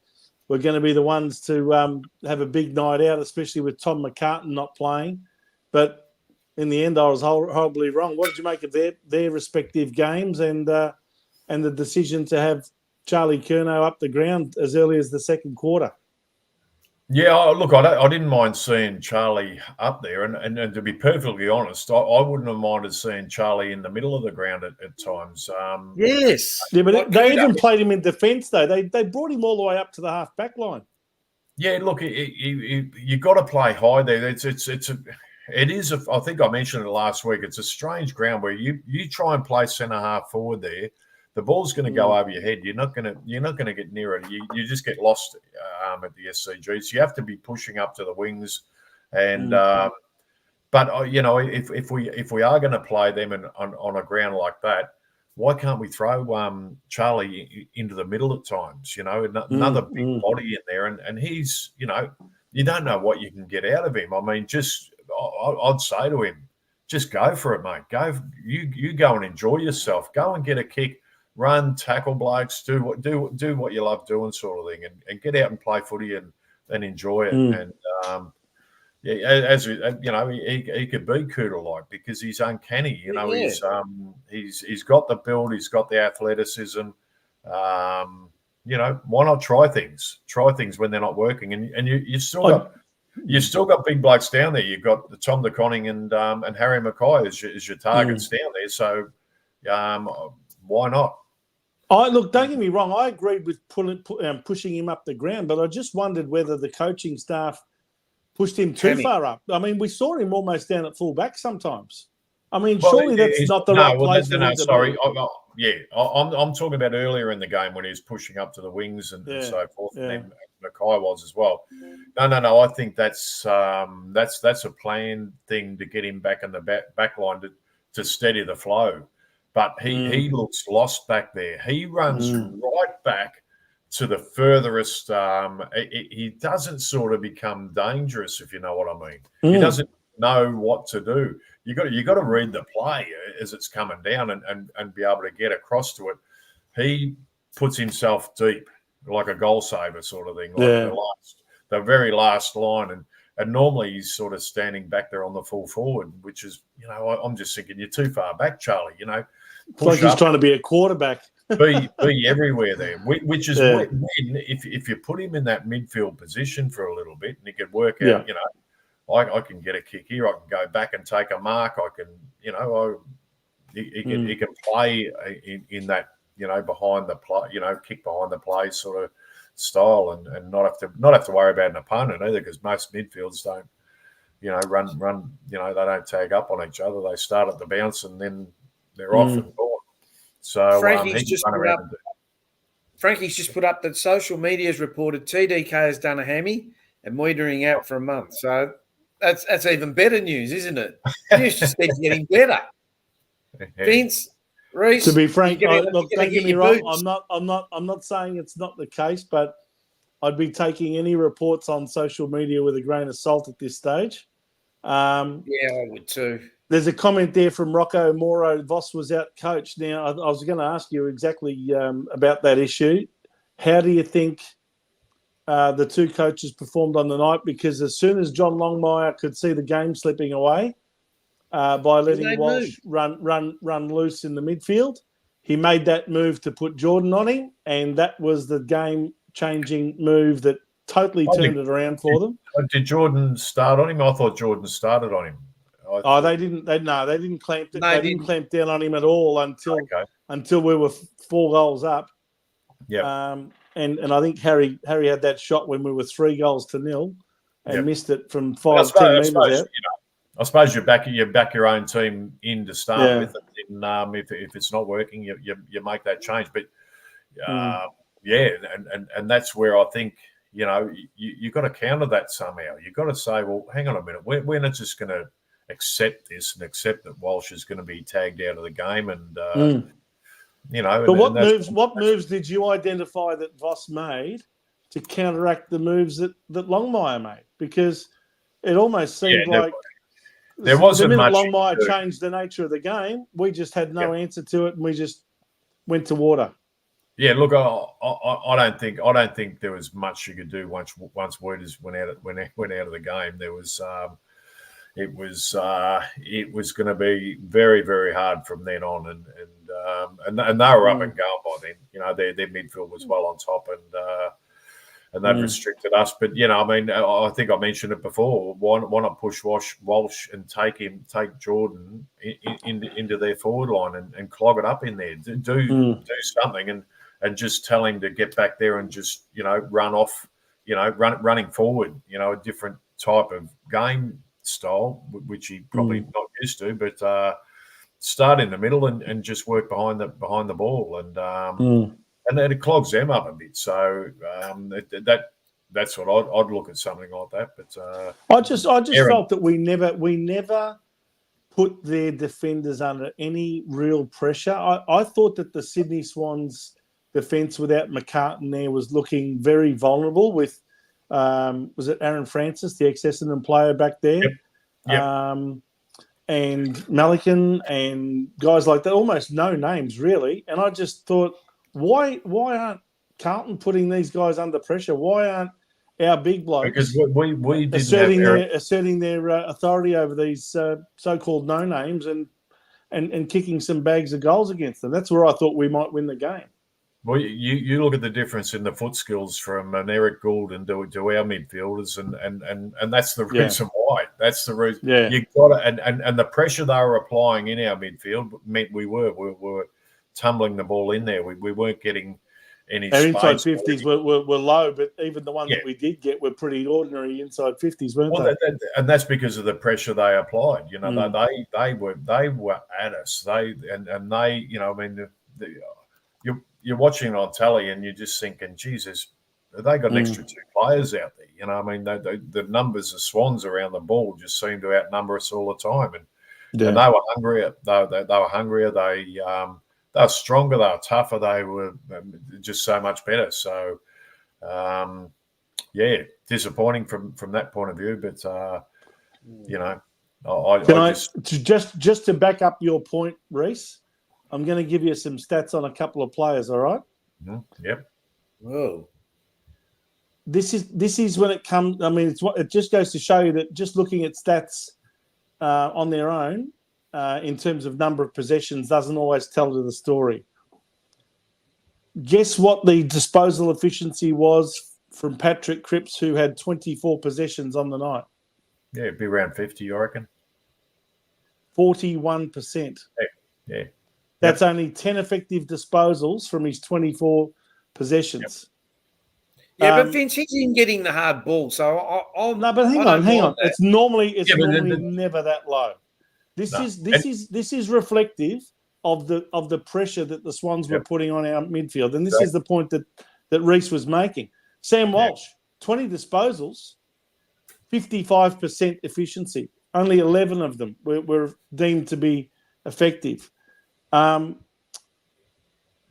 going to be the ones to have a big night out, especially with Tom McCartan not playing. But in the end, I was horribly wrong. What did you make of their respective games and the decision to have Charlie Curnow up the ground as early as the second quarter? Yeah, look, I didn't mind seeing Charlie up there, and to be perfectly honest, I wouldn't have minded seeing Charlie in the middle of the ground at times. Yes, yeah, but they even played him in defence though. They brought him all the way up to the half back line. Yeah, look, you got to play high there. It is. I think I mentioned it last week. It's a strange ground where you try and play centre half forward there. The ball's going to go over your head. You're not going to get near it. You just get lost at the SCG. So you have to be pushing up to the wings, and but if we are going to play them on a ground like that, why can't we throw Charlie into the middle at times? Another big body in there, and he's you don't know what you can get out of him. I mean, I'd say to him, just go for it, mate. You go and enjoy yourself. Go and get a kick. Run, tackle blokes, do what you love doing, sort of thing, and get out and play footy and enjoy it. And he could be Cooter-like because he's uncanny. He's got the build, he's got the athleticism. Why not try things? Try things when they're not working, and you still got big blokes down there. You've got the Tom De Koning and Harry Mackay as your targets down there. So why not? Look, don't get me wrong. I agreed with pushing him up the ground, but I just wondered whether the coaching staff pushed him too far up. I mean, we saw him almost down at full back sometimes. I mean, surely that's not the right place for him to be. I'm talking about earlier in the game when he was pushing up to the wings and so forth, and then Mackay was as well. No. I think that's a planned thing to get him back in the back line to steady the flow. But he looks lost back there. He runs right back to the furthest. He doesn't sort of become dangerous, if you know what I mean. He doesn't know what to do. You got to read the play as it's coming down and be able to get across to it. He puts himself deep like a goal saver sort of thing, like the very last line, and normally he's sort of standing back there on the full forward, which is, I'm just thinking you're too far back, Charlie. It's like he's trying to be a quarterback. be everywhere there, which is when if you put him in that midfield position for a little bit and he can work out, I can get a kick here, I can go back and take a mark, I can, he can play in that, behind the play, kick behind the play sort of style and not have to worry about an opponent either, because most midfields don't, run, they don't tag up on each other. They start at the bounce and then they're off and gone. So Frankie's just put up that social media has reported TDK has done a hammy and moitoring out for a month. So That's even better news, isn't it? News just keeps getting better. Vince, Rhys, to be frank, you're gonna look, don't get me wrong. I'm not saying it's not the case, but I'd be taking any reports on social media with a grain of salt at this stage. Yeah, I would too. There's a comment there from Rocco Moro. Voss was out coached. Now, I was going to ask you exactly about that issue. How do you think the two coaches performed on the night? Because as soon as John Longmire could see the game slipping away by letting Walsh run loose in the midfield, he made that move to put Jordan on him, and that was the game-changing move that totally turned it around for them. Did Jordan start on him? I thought Jordan started on him. They didn't. They didn't clamp. They didn't clamp down on him at all until we were 4 goals up. Yeah. And I think Harry had that shot when we were 3-0 and missed it from 5-10 metres out. I suppose you back your own team in to start with, and if it's not working, you make that change. But and that's where I think you got to counter that somehow. You've got to say, well, hang on a minute, we're not just going to accept this and accept that Walsh is going to be tagged out of the game, and But what moves did you identify that Voss made to counteract the moves that Longmire made? Because it almost seemed like there wasn't the minute much. Longmire changed the nature of the game, we just had no answer to it, and we just went to water. Yeah, look, I don't think there was much you could do once Wooters went out of the game. There was. It was going to be very, very hard from then on, and they were up and going by then. Their midfield was well on top, and they've restricted us. But I think I mentioned it before. Why not push Walsh and take Jordan into their forward line and clog it up in there? Do something and just tell him to get back there and just run off. Running forward. A different type of game style, which he probably not used to, but start in the middle and just work behind the ball, and then it clogs them up a bit. So that's what I'd look at something like that. But I just felt that we never put their defenders under any real pressure. I thought that the Sydney Swans defence without McCartan there was looking very vulnerable with. Was it Aaron Francis, the ex-Essendon player back there? Yep. And Malikan and guys like that, almost no names really. And I just thought, why aren't Carlton putting these guys under pressure? Why aren't our big blokes because we did asserting their authority over these so-called no names and kicking some bags of goals against them? That's where I thought we might win the game. Well, you look at the difference in the foot skills from an Eric Gould and to our midfielders, and that's the reason why. That's the reason. Yeah. You got to, and the pressure they were applying in our midfield meant we were tumbling the ball in there. We weren't getting any. Our space. inside 50s were low, but even the ones that we did get were pretty ordinary inside 50s, weren't they? And that's because of the pressure they applied. They were at us. You're watching it on telly and you're just thinking, Jesus, they got an extra 2 players out there. The numbers of Swans around the ball just seem to outnumber us all the time. And they were hungrier. They were hungrier. They were stronger. They were tougher. They were just so much better. So, disappointing from that point of view. But, just to back up your point, Rhys, I'm going to give you some stats on a couple of players, all right? Mm-hmm. Yep. Whoa. This is when it comes. I mean, it just goes to show you that just looking at stats on their own in terms of number of possessions doesn't always tell the story. Guess what the disposal efficiency was from Patrick Cripps, who had 24 possessions on the night? Yeah, it'd be around 50, I reckon. 41%. Yeah. That's only 10 effective disposals from his 24 possessions. Yep. Yeah, but Vince, he's in getting the hard ball. So no, but hang on. It's normally never that low. This is reflective of the pressure that the Swans were putting on our midfield, and this is the point that Rhys was making. Sam Walsh, 20 disposals, 55% efficiency. Only 11 of them were deemed to be effective. Kennedy,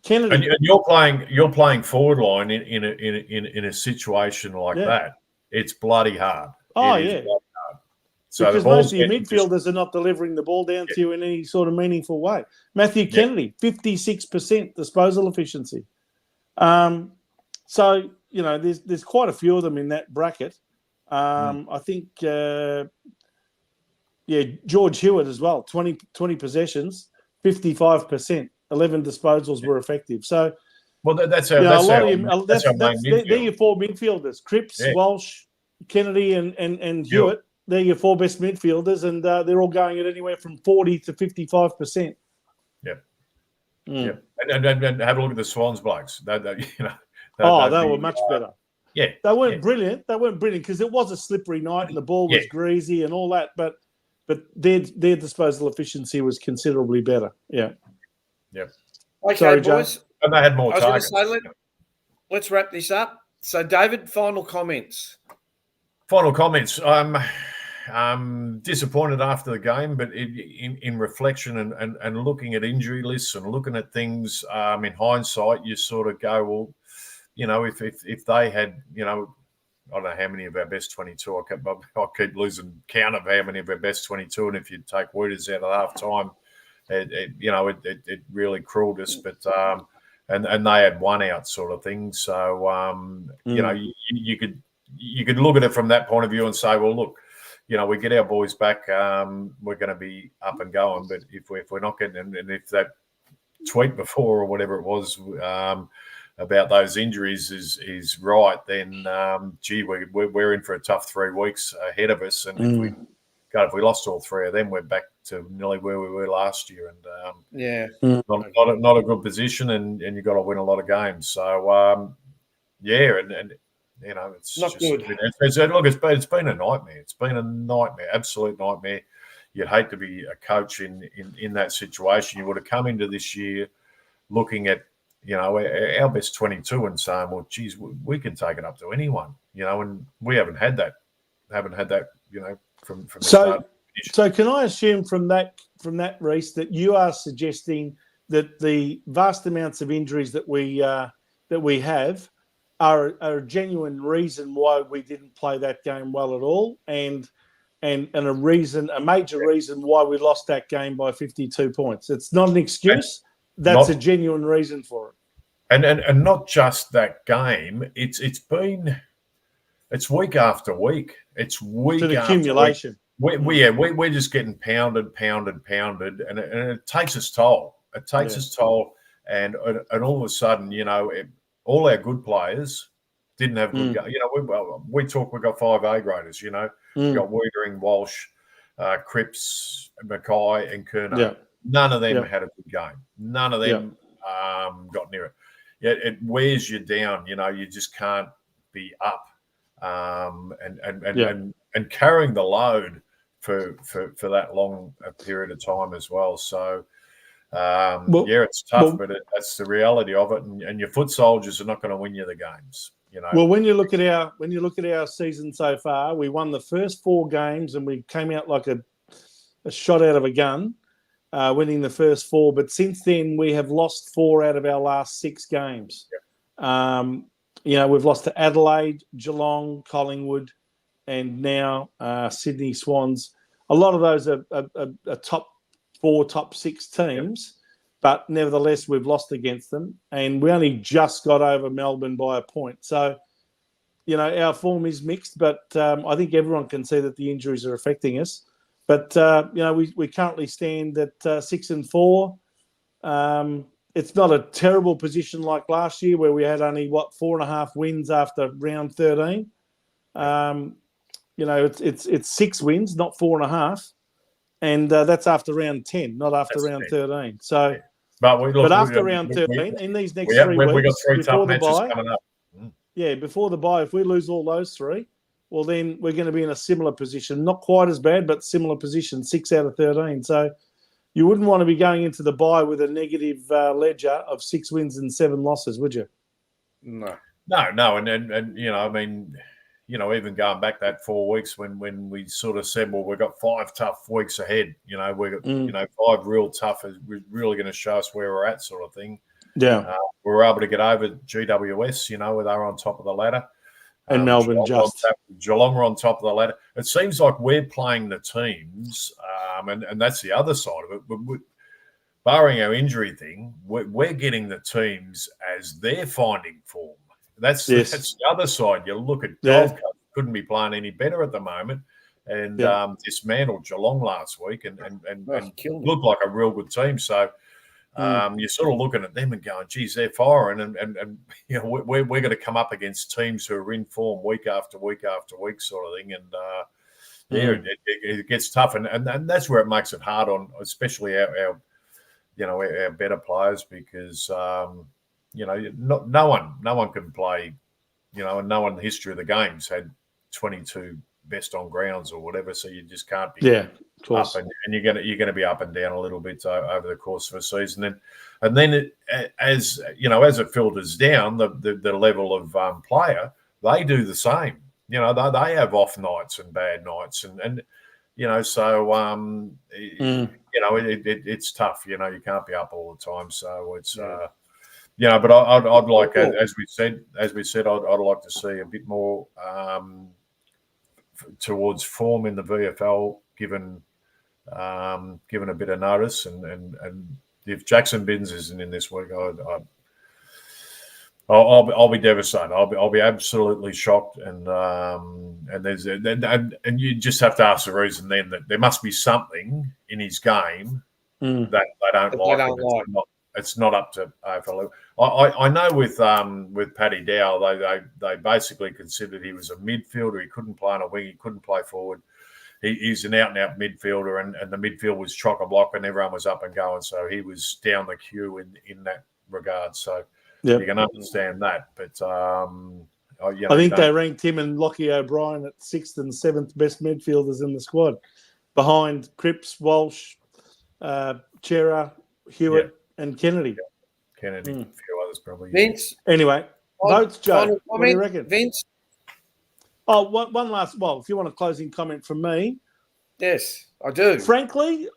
and you're playing forward line in a situation like that. It's bloody hard. Oh, it is yeah. bloody hard. So because most of your midfielders are not delivering the ball down to you in any sort of meaningful way. Matthew Kennedy, 56% disposal efficiency. So, you know, there's quite a few of them in that bracket. I think, George Hewitt as well, 20 possessions, 55%, 11 disposals were effective. So, well, that's they're your 4 midfielders. midfielders: Cripps, Walsh, Kennedy, and Hewitt. They're your 4 best midfielders, and they're all going at anywhere from 40 to 55%. Yep. Yep. And have a look at the Swans blokes. They were much better. Yeah. They weren't brilliant. They weren't brilliant because it was a slippery night and the ball was greasy and all that. But their disposal efficiency was considerably better. Yeah. Yep. Okay, sorry, boys. Joe. And they had more targets. Let's wrap this up. So, David, final comments. I'm disappointed after the game, but in reflection and looking at injury lists and looking at things in hindsight, you sort of go, well, you know, if they had, you know, I don't know how many of our best 22. I keep losing count of how many of our best 22, and if you take Wooters out at half time, it really cruelled us. But and they had one out sort of thing. So you know, you could look at it from that point of view and say, well, look, you know, we get our boys back, we're going to be up and going. But if we're not getting, and if that tweet before or whatever it was about those injuries is right, then we're in for a tough 3 weeks ahead of us. And if we lost all 3 of them, we're back to nearly where we were last year. And not a good position, and you've got to win a lot of games. So and you know, it's not just good. It's been a nightmare. It's been a nightmare, absolute nightmare. You'd hate to be a coach in that situation. You would have come into this year looking at, you know, our best 22 and saying, well, geez, we can take it up to anyone, you know, and we haven't had that, you know, from the start. So can I assume from that, Rhys, that you are suggesting that the vast amounts of injuries that we have are a genuine reason why we didn't play that game well at all, and a major reason why we lost that game by 52 points? It's not an excuse. That's a genuine reason for it. And not just that game. It's week after week. It's week to the after accumulation. Week. We're just getting pounded, and it takes its toll. It takes its toll, and all of a sudden, you know, all our good players didn't have good games. You know, we've got 5 A graders. You know, we've got Wiedering, Walsh, Cripps, Mackay, and Kerner. Yeah. None of them had a good game. None of them got near it. Yeah, it wears you down. You know, you just can't be up and carrying the load for that long a period of time as well. So. It's tough, but that's the reality of it. And your foot soldiers are not going to win you the games. You know. Well, when you look at our season so far, we won the first 4 games and we came out like a shot out of a gun, winning the first 4. But since then, we have lost 4 out of our last 6 games. Yep. You know, we've lost to Adelaide, Geelong, Collingwood, and now Sydney Swans. A lot of those are top 4, top 6 teams, but nevertheless, we've lost against them, and we only just got over Melbourne by a point. So, you know, our form is mixed, but I think everyone can see that the injuries are affecting us. But, you know, we currently stand at 6-4. It's not a terrible position like last year where we had only, 4.5 wins after round 13. You know, it's 6 wins, not 4.5. And that's after round 10, not after round 13. So, but after round 13, in these next 3 weeks, we got 3 before tough the matches bye, coming up. Yeah, before the bye, if we lose all those 3, well, then we're going to be in a similar position. Not quite as bad, but similar position, 6 out of 13. So you wouldn't want to be going into the bye with a negative ledger of 6 wins and 7 losses, would you? No. And you know, I mean, even going back that 4 weeks when we sort of said, well, we've got 5 tough weeks ahead. We've got 5 real tough. We're really going to show us where we're at, sort of thing. Yeah, we were able to get over GWS. Where they were on top of the ladder. And Melbourne Geelong were on top of the ladder. It seems like we're playing the teams, and that's the other side of it. Barring our injury thing, we're getting the teams as they're finding form. That's the other side. You look at Gold Coast, couldn't be playing any better at the moment, and dismantled Geelong last week and looked like a real good team. So you're sort of looking at them and going, geez, they're firing, and we're going to come up against teams who are in form week after week after week, sort of thing, and it gets tough, and that's where it makes it hard on, especially our better players, because no one can play, and no one in the history of the game's had 22 best on grounds or whatever, so you just can't be of course. up, and you're going to be up and down a little bit over the course of a season, and then as it filters down the level of player, they do the same. They have off nights and bad nights, and so it's tough. You can't be up all the time, so it's but I'd like, as we said, I'd like to see a bit more towards form in the VFL, given a bit of notice, and if Jackson Binns isn't in this week, I'll be devastated. I'll be absolutely shocked, and you just have to ask the reason then, that there must be something in his game that they don't like. It's not up to AFL. I know with Paddy Dow, they basically considered he was a midfielder. He couldn't play on a wing. He couldn't play forward. He's an out-and-out midfielder, and the midfield was chock-a-block and everyone was up and going. So he was down the queue in that regard. So you can understand that. But I think they ranked him and Lockie O'Brien at 6th and 7th best midfielders in the squad, behind Cripps, Walsh, Chera, Hewitt, and Kennedy. Kennedy, a few others probably. Vince. Anyway, votes, Joe. What do you reckon? Vince. Oh, one last. Well, if you want a closing comment from me. Yes, I do. Frankly,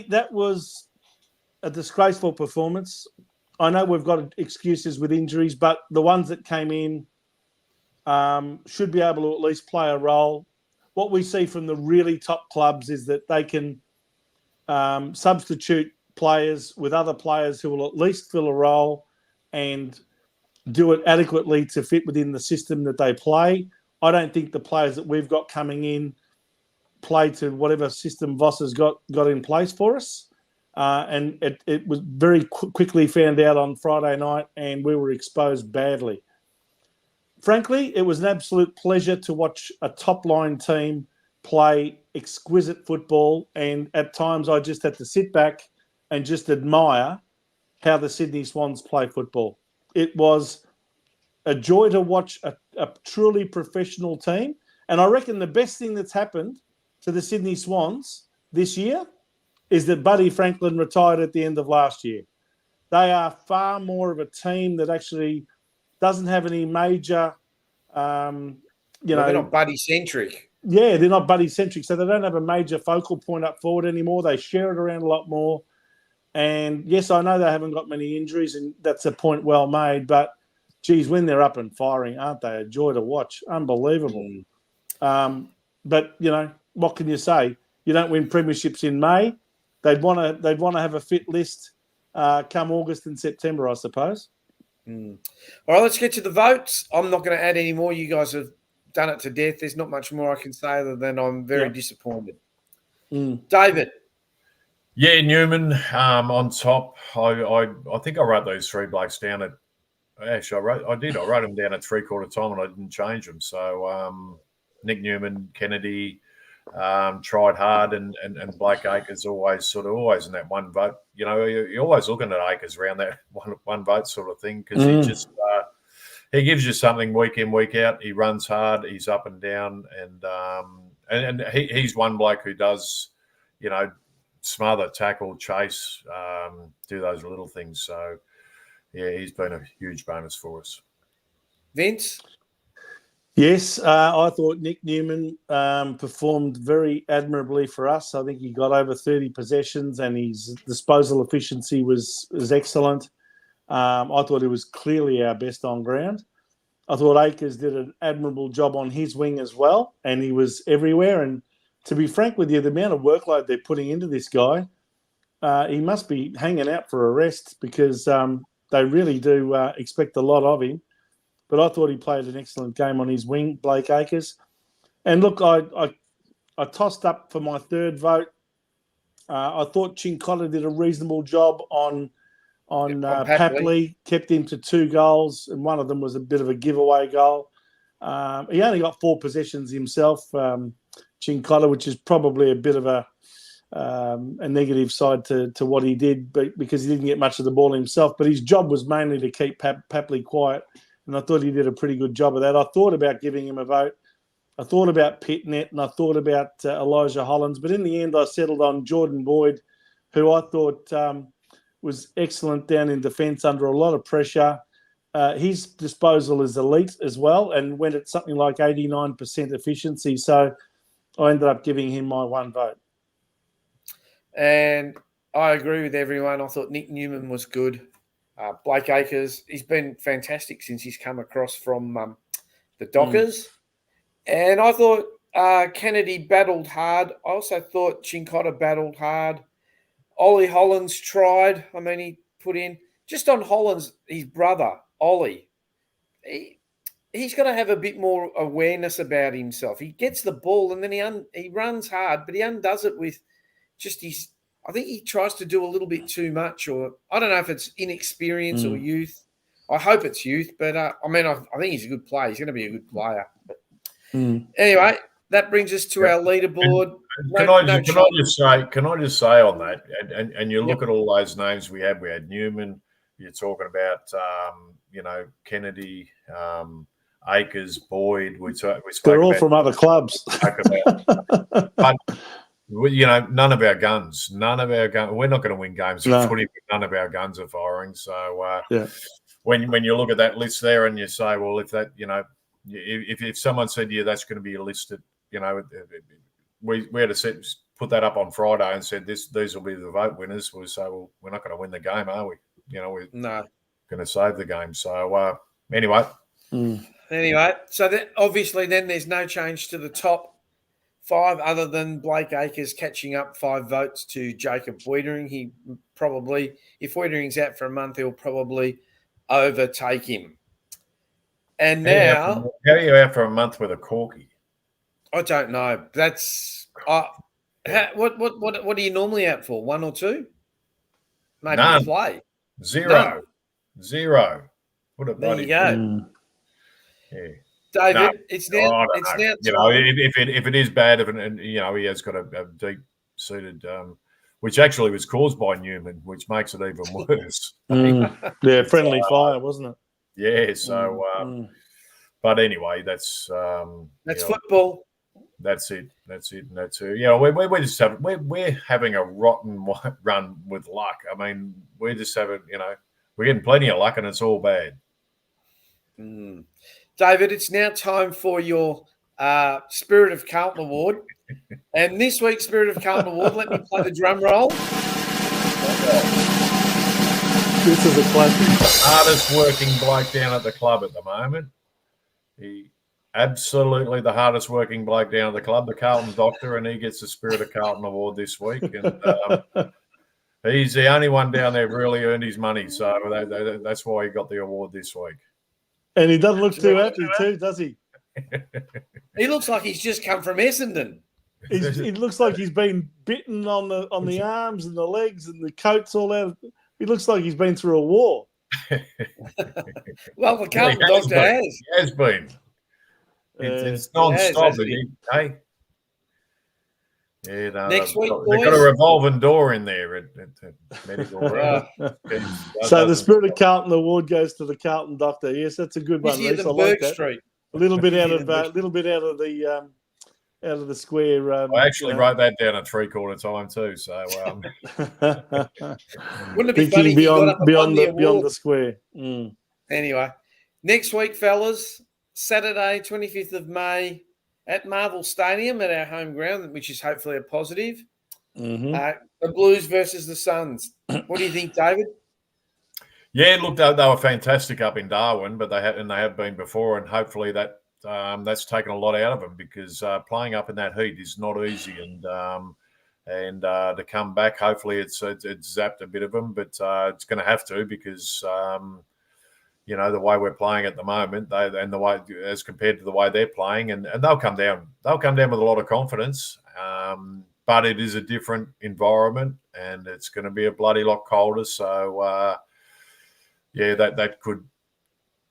that was a disgraceful performance. I know we've got excuses with injuries, but the ones that came in should be able to at least play a role. What we see from the really top clubs is that they can substitute players with other players who will at least fill a role and do it adequately to fit within the system that they play. I don't think the players that we've got coming in play to whatever system Voss has got in place for us. And it was very quickly found out on Friday night, and we were exposed badly. Frankly, it was an absolute pleasure to watch a top-line team play exquisite football, and at times I just had to sit back and just admire how the Sydney Swans play football. It was a joy to watch a truly professional team, and I reckon the best thing that's happened to the Sydney Swans this year is that Buddy Franklin retired at the end of last year. They are far more of a team that actually doesn't have any major, they're not buddy-centric. Yeah, they're not buddy-centric, so they don't have a major focal point up forward anymore. They share it around a lot more. And, yes, I know they haven't got many injuries, and that's a point well made, but, geez, when they're up and firing, aren't they a joy to watch? Unbelievable. But, what can you say? You don't win premierships in May. They'd want to have a fit list come August and September, I suppose. All right, let's get to the votes. I'm not going to add any more. You guys have done it to death. There's not much more I can say other than I'm very disappointed. David. Yeah, Newman on top. I think I wrote those three blokes down at. Actually, I wrote them down at 3/4 time, and I didn't change them. So Nick Newman, Kennedy, tried hard, and Blake Acres always in that one vote. You're always looking at Acres around that one vote sort of thing, because he just he gives you something week in, week out. He runs hard. He's up and down, and he's one bloke who does, smother, tackle, chase, do those little things. So, yeah, he's been a huge bonus for us. Vince? Yes, I thought Nick Newman performed very admirably for us. I think he got over 30 possessions and his disposal efficiency was excellent. I thought he was clearly our best on ground. I thought Akers did an admirable job on his wing as well, and he was everywhere. And to be frank with you, the amount of workload they're putting into this guy, he must be hanging out for a rest because they really do expect a lot of him. But I thought he played an excellent game on his wing, Blake Akers. And look, I tossed up for my third vote. I thought Chincotta did a reasonable job on Papley, kept him to 2 goals, and one of them was a bit of a giveaway goal. He only got 4 possessions himself, Chincotta, which is probably a bit of a negative side to what he did, but because he didn't get much of the ball himself. But his job was mainly to keep Papley quiet, and I thought he did a pretty good job of that. I thought about giving him a vote. I thought about Pitnet, and I thought about Elijah Hollins, but in the end I settled on Jordan Boyd, who I thought was excellent down in defence under a lot of pressure. His disposal is elite as well and went at something like 89% efficiency. So I ended up giving him my 1 vote. And I agree with everyone. I thought Nick Newman was good. Blake Akers, he's been fantastic since he's come across from the Dockers. And I thought Kennedy battled hard. I also thought Chincotta battled hard. Ollie Hollins tried. I mean, he put in just on Hollins, his brother, Ollie. He's got to have a bit more awareness about himself. He gets the ball and then he runs hard, but he undoes it with just his. I think he tries to do a little bit too much, or I don't know if it's inexperience or youth. I hope it's youth, but I think he's a good player. He's going to be a good player. But anyway, that brings us to our leaderboard. Can I just say on that, and you look at all those names we had Newman, you're talking about Kennedy, Akers, Boyd. We spoke They're all about, from other clubs. But none of our guns. We're not going to win games of footy, but none of our guns are firing. So when you look at that list there and you say, well, if that if someone said to you that's going to be a list that we had to put that up on Friday and said these will be the vote winners, we'll say, well, we're not going to win the game, are we? We're going to save the game. So anyway. Anyway, so obviously then there's no change to the top 5 other than Blake Akers catching up 5 votes to Jacob Wiedering. He probably, if Wiedering's out for a month, he'll probably overtake him. And now, how are you out for a month with a corky? I don't know. That's what are you normally out for? 1 or 2? Maybe None. Play. Zero. What a there bloody you go. Yeah. David, it's now. If it is bad, he has got a deep-seated, which actually was caused by Newman, which makes it even worse. Yeah, friendly fire, wasn't it? Yeah. So, but anyway, that's football. That's it. And that's it. We're just we're having a rotten run with luck. I mean, we're just having, we're getting plenty of luck, and it's all bad. David, it's now time for your Spirit of Carlton Award. And this week's Spirit of Carlton Award, let me play the drum roll. This is a classic. The hardest working bloke down at the club at the moment. Absolutely the hardest working bloke down at the club, the Carlton Doctor, and he gets the Spirit of Carlton Award this week. And he's the only one down there who really earned his money. So that's why he got the award this week. And he doesn't look too happy too, does he? He looks like he's just come from Essendon. It looks like he's been bitten on the arms and the legs and the coat's all out. He looks like he's been through a war. Well, the Carlton Doctor has. He has been. It's non-stop. Hey. Yeah, no, next week, they've got a revolving door in there at Medical. So the Spirit of Carlton Award goes to the Carlton Doctor. Yes, that's a good one. He's in the Burke Street. A little bit out of the square. I actually wrote that down at 3/4 time too. So wouldn't it be funny beyond the square? Anyway, next week, fellas, Saturday, 25th of May at Marvel Stadium at our home ground, which is hopefully a positive. Mm-hmm. The Blues versus the Suns. What do you think, David? Yeah, look, they were fantastic up in Darwin, but they have been before, and hopefully that's taken a lot out of them because playing up in that heat is not easy, and to come back, hopefully it's zapped a bit of them, but it's going to have to because the way we're playing at the moment, and the way as compared to the way they're playing, and they'll come down with a lot of confidence. But it is a different environment, and it's going to be a bloody lot colder. So that could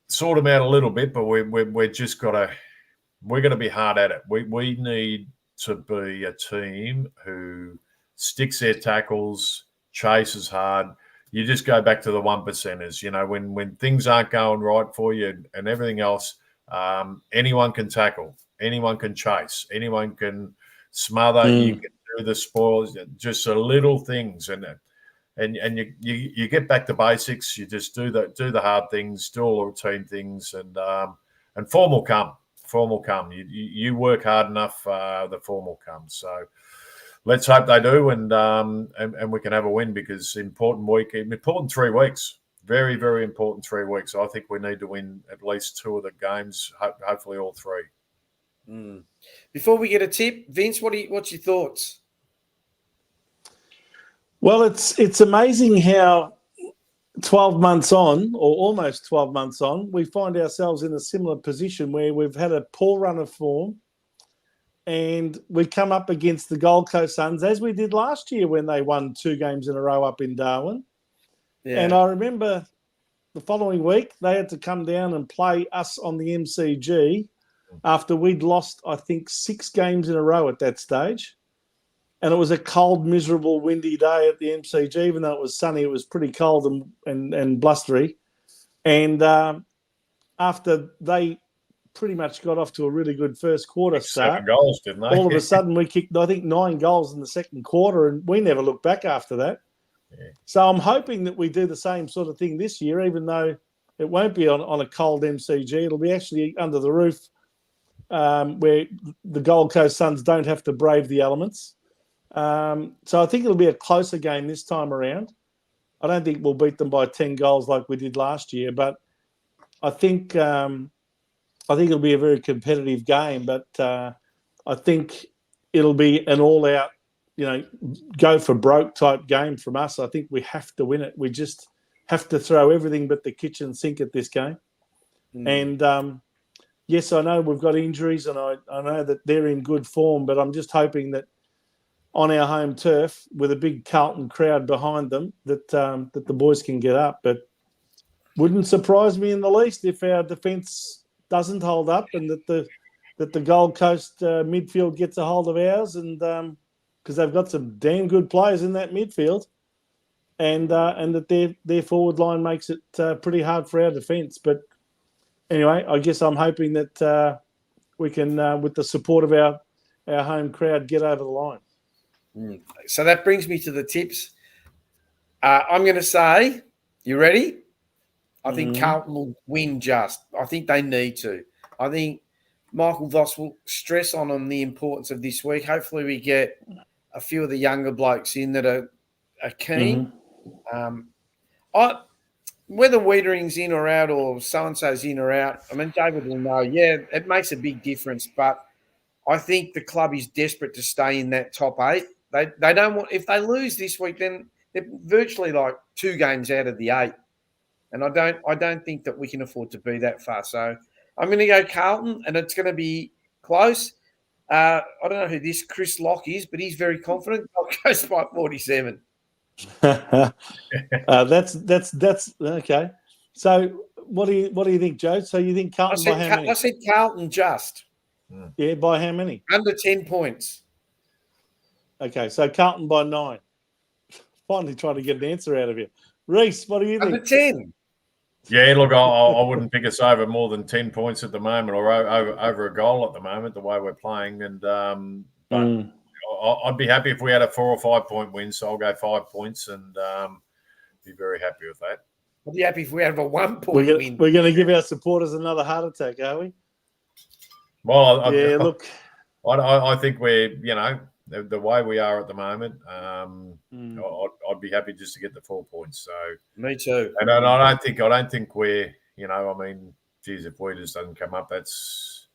sort them out a little bit. But we're just going to be hard at it. We need to be a team who sticks their tackles, chases hard. You just go back to the 1%ers. When things aren't going right for you and everything else, anyone can tackle, anyone can chase, anyone can smother. You can do the spoils, just the little things, and you get back to basics. You just do the hard things, do all the routine things, and form will come. Form will come. You work hard enough, the form will come. So let's hope they do, and we can have a win because important 3 weeks, very, very important 3 weeks. I think we need to win at least 2 of the games, hopefully all 3. Before we get a tip, Vince, what's your thoughts? Well, it's amazing how 12 months on, or almost 12 months on, we find ourselves in a similar position where we've had a poor run of form. And we come up against the Gold Coast Suns, as we did last year when they won 2 games in a row up in Darwin. Yeah. And I remember the following week, they had to come down and play us on the MCG after we'd lost, I think, 6 games in a row at that stage. And it was a cold, miserable, windy day at the MCG. Even though it was sunny, it was pretty cold and blustery. And after they pretty much got off to a really good first quarter start. 7 goals, didn't they? All of a sudden, we kicked, I think, 9 goals in the second quarter, and we never looked back after that. Yeah. So I'm hoping that we do the same sort of thing this year, even though it won't be on a cold MCG. It'll be actually under the roof where the Gold Coast Suns don't have to brave the elements. So I think it'll be a closer game this time around. I don't think we'll beat them by 10 goals like we did last year, but I think it'll be a very competitive game, but I think it'll be an all-out, go for broke type game from us. I think we have to win it. We just have to throw everything but the kitchen sink at this game. And yes, I know we've got injuries, and I know that they're in good form, but I'm just hoping that on our home turf with a big Carlton crowd behind them that the boys can get up. But wouldn't surprise me in the least if our defence doesn't hold up, and that the Gold Coast midfield gets a hold of ours, and because they've got some damn good players in that midfield, and that their forward line makes it pretty hard for our defence. But anyway, I guess I'm hoping that we can, with the support of our home crowd, get over the line. So that brings me to the tips. I'm going to say, you ready? I think Carlton will win just. I think they need to. I think Michael Voss will stress on them the importance of this week. Hopefully we get a few of the younger blokes in that are keen. Whether Wiedering's in or out or so-and-so's in or out, I mean, David will know. Yeah, it makes a big difference, but I think the club is desperate to stay in that top 8. They don't want – if they lose this week, then they're virtually like 2 games out of the 8. And I don't think that we can afford to be that far. So I'm going to go Carlton, and it's going to be close. I don't know who this Chris Locke is, but he's very confident. I'll go by 47. That's okay. So what do you think, Joe? So you think Carlton by how many? I said Carlton just. Yeah, by how many? Under 10 points. Okay, so Carlton by 9. Finally trying to get an answer out of you. Rhys, what do you think? Under 10. Yeah, look, I wouldn't pick us over more than 10 points at the moment, or over a goal at the moment, the way we're playing. And but I'd be happy if we had a 4 or 5 point win, so I'll go 5 points and be very happy with that. I'd be happy if we had a 1 point win. We're going to give our supporters another heart attack, are we? Well, look. I think we're, the way we are at the moment, I'd be happy just to get the 4 points. So me too. And I don't think we're, I mean, geez, if we just doesn't come up, that's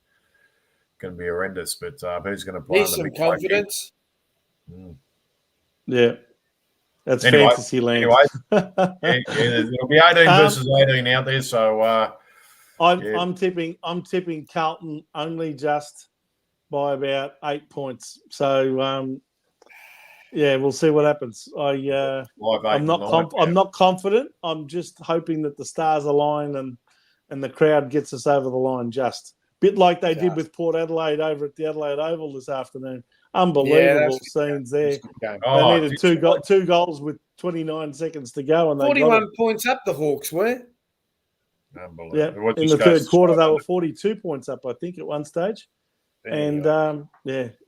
going to be horrendous. But who's going to play? Here's some confidence. Yeah, that's fantasy land. Anyway, it'll be 18 versus 18 out there. So I'm tipping Carlton only just by about 8 points. So we'll see what happens. I'm not confident. I'm just hoping that the stars align and the crowd gets us over the line. Just bit like they did with Port Adelaide over at the Adelaide Oval this afternoon. Unbelievable scenes there. They needed two goals with 29 seconds to go, and they 41 points up. The Hawks were. Unbelievable. Yeah, in the third quarter they were 42 points up, I think, at one stage. And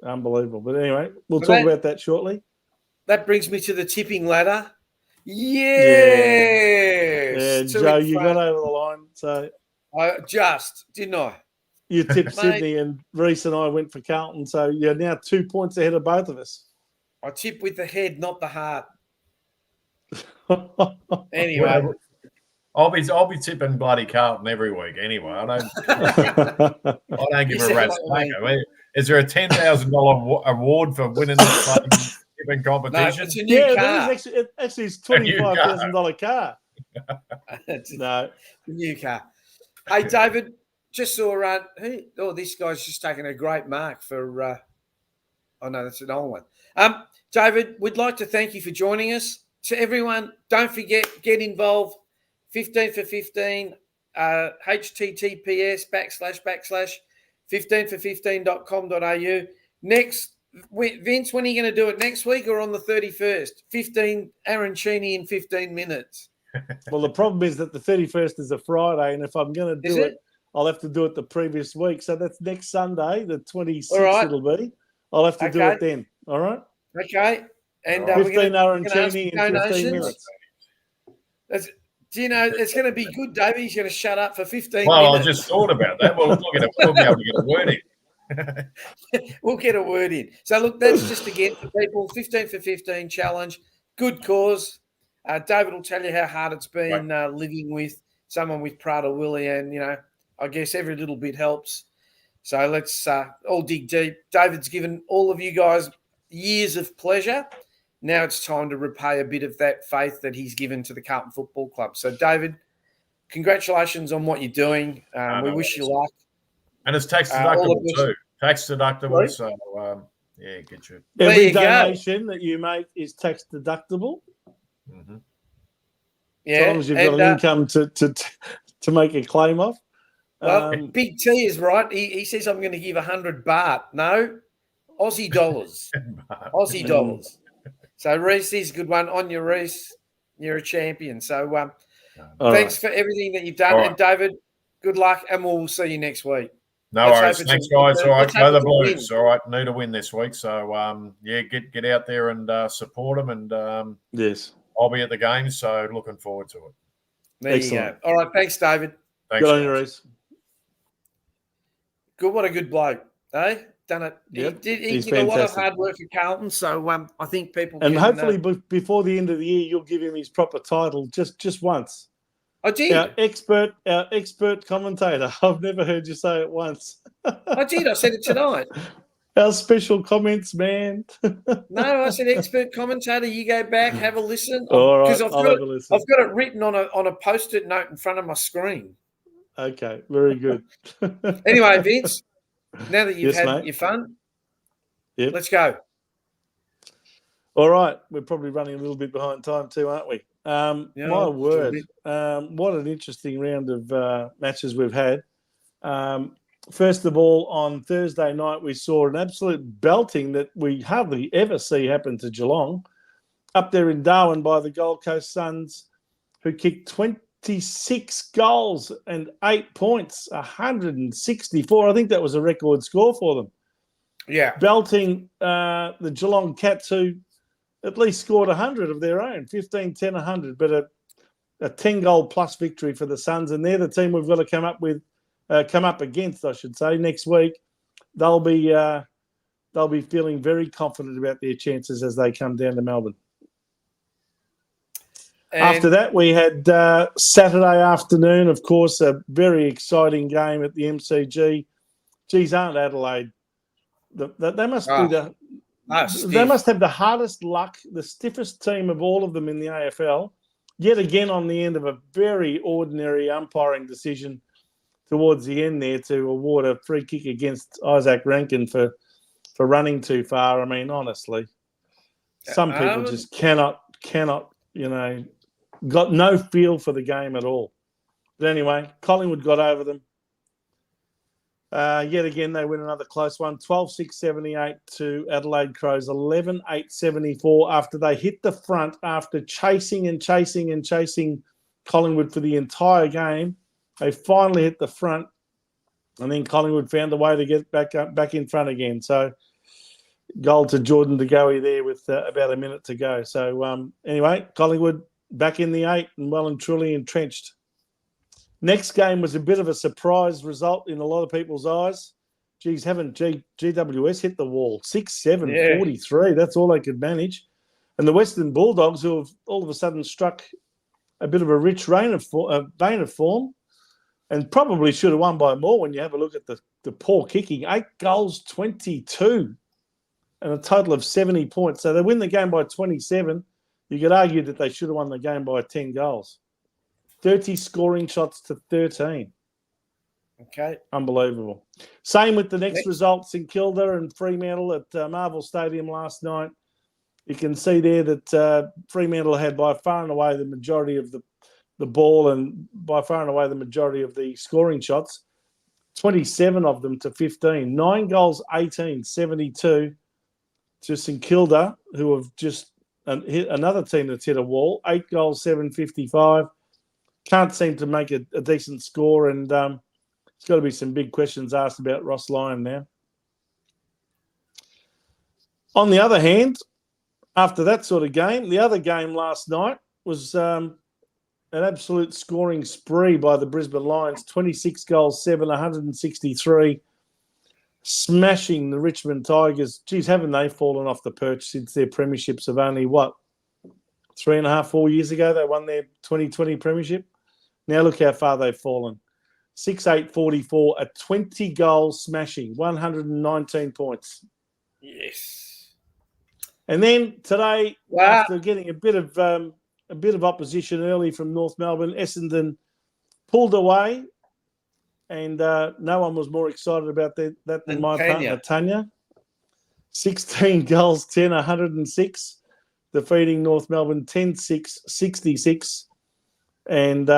unbelievable. But anyway, we'll talk about that shortly. That brings me to the tipping ladder. Yes. Yeah, Joe, you got over the line. So I didn't I? You tipped Sydney, and Rhys and I went for Carlton. So you're now 2 points ahead of both of us. I tip with the head, not the heart. Anyway. I'll be tipping bloody Carlton every week anyway. I don't give a rat's smack. I mean, is there a $10,000 award for winning this tipping competition? No, it's a new car. There is actually it's $25,000 car. No, a new car. Hey, David, just saw this guy's just taking a great mark for. That's an old one. David, we'd like to thank you for joining us. To everyone, don't forget, get involved. 15 for 15, https //15for15.com.au. Next, Vince, when are you going to do it? Next week or on the 31st? 15 arancini in 15 minutes. Well, the problem is that the 31st is a Friday, and if I'm going to do it, I'll have to do it the previous week. So that's next Sunday, the 26th it'll be. I'll have to do it then. All right? Okay. And 15 arancini in 15 minutes. Do you know, it's going to be good, David. He's going to shut up for 15 minutes. I just thought about that. We'll be able to get a word in. We'll get a word in. So, look, that's just, again, for people, 15 for 15 challenge. Good cause. David will tell you how hard it's been living with someone with Prader-Willi, and, I guess every little bit helps. So let's all dig deep. David's given all of you guys years of pleasure. Now it's time to repay a bit of that faith that he's given to the Carlton Football Club. So, David, congratulations on what you're doing. We wish you luck. And it's tax deductible too. Tax deductible. Right? So, get you. Every donation that you make is tax deductible. Mm-hmm. Yeah, as long as you've got an income to make a claim of. Well, Big T is right. He says I'm going to give 100 baht. No, Aussie dollars. Aussie dollars. So, Rhys is a good one. On your Rhys, you're a champion. So, thanks for everything that you've done. Right. And, David, good luck, and we'll see you next week. No worries. Thanks, guys. All right. Go the Blues. All right. Need a win this week. So, get out there and support them. And, yes, I'll be at the game. So, looking forward to it. There Excellent. You go. All right. Thanks, David. Thanks. Good on you, Rhys. Good. What a good bloke. Eh? Done it. Yep. He did a lot of hard work at Carlton, so I think people and hopefully before the end of the year you'll give him his proper title just once. I did. Our expert commentator. I've never heard you say it once. I did. I said it tonight. Our special comments, man. No, I said expert commentator. You go back, have a listen. All right, I've got it written on a post-it note in front of my screen. Okay, very good. Anyway, Vince. Now that you've had your fun, let's go. All right. We're probably running a little bit behind time too, aren't we? My word. What an interesting round of matches we've had. First of all, on Thursday night, we saw an absolute belting that we hardly ever see happen to Geelong. Up there in Darwin by the Gold Coast Suns, who kicked 26 goals and 8 points, 164. I think that was a record score for them. Yeah. Belting the Geelong Cats, who at least scored 100 of their own, 15, 10, 100, but a 10-goal plus victory for the Suns. And they're the team we've got to come up against, I should say, next week they'll be feeling very confident about their chances as they come down to Melbourne. And after that, we had Saturday afternoon, of course, a very exciting game at the MCG. Geez, aren't Adelaide? They must be they must have the hardest luck, the stiffest team of all of them in the AFL. Yet again, on the end of a very ordinary umpiring decision towards the end there to award a free kick against Isaac Rankin for running too far. I mean, honestly, some people just cannot, got no feel for the game at all. But anyway, Collingwood got over them. Yet again, they win another close one, 12-6-78 to Adelaide Crows, 11-8-74 after they hit the front after chasing Collingwood for the entire game. They finally hit the front, and then Collingwood found a way to get back in front again. So, goal to Jordan De Goey there with about a minute to go. So, anyway, Collingwood back in the 8 and well and truly entrenched. Next game was a bit of a surprise result in a lot of people's eyes. Geez, haven't GWS hit the wall? 6-7, 43. That's all they could manage. And the Western Bulldogs, who have all of a sudden struck a bit of a rich vein of form, and probably should have won by more when you have a look at the poor kicking. 8 goals, 22, and a total of 70 points. So they win the game by 27. You could argue that they should have won the game by 10 goals. 30 scoring shots to 13. Okay. Unbelievable. Same with the next results in Kilda and Fremantle at Marvel Stadium last night. You can see there that Fremantle had by far and away the majority of the ball and by far and away the majority of the scoring shots. 27 of them to 15. 9 goals, 18, 72 to St Kilda, who have just hit another team that's hit a wall. 8 goals, 755. Can't seem to make a decent score, and there's got to be some big questions asked about Ross Lyon now. On the other hand, after that sort of game, the other game last night was an absolute scoring spree by the Brisbane Lions. 26 goals, 7, 163, smashing the Richmond Tigers. Geez, haven't they fallen off the perch since their premierships of only, 3.5, 4 years ago? They won their 2020 premiership. Now look how far they've fallen. 6-8-44, a 20-goal smashing, 119 points. Yes. And then today, after getting a bit of opposition early from North Melbourne, Essendon pulled away, and no one was more excited about that than my partner, Tanya. 16 goals, 10, 106, defeating North Melbourne 10-6, 66, and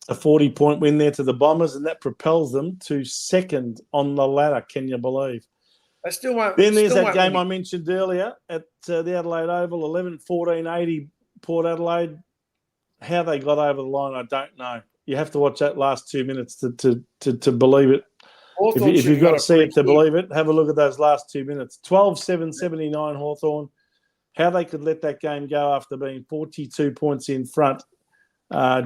a 40-point win there to the Bombers, and that propels them to second on the ladder. Can you believe? I still won't. Then there's that game I mentioned earlier at the Adelaide Oval, 11-14-80 Port Adelaide. How they got over the line, I don't know. You have to watch that last 2 minutes to believe it. If you've got to see it to believe it, have a look at those last 2 minutes. 12-7-79 Hawthorn. How they could let that game go after being 42 points in front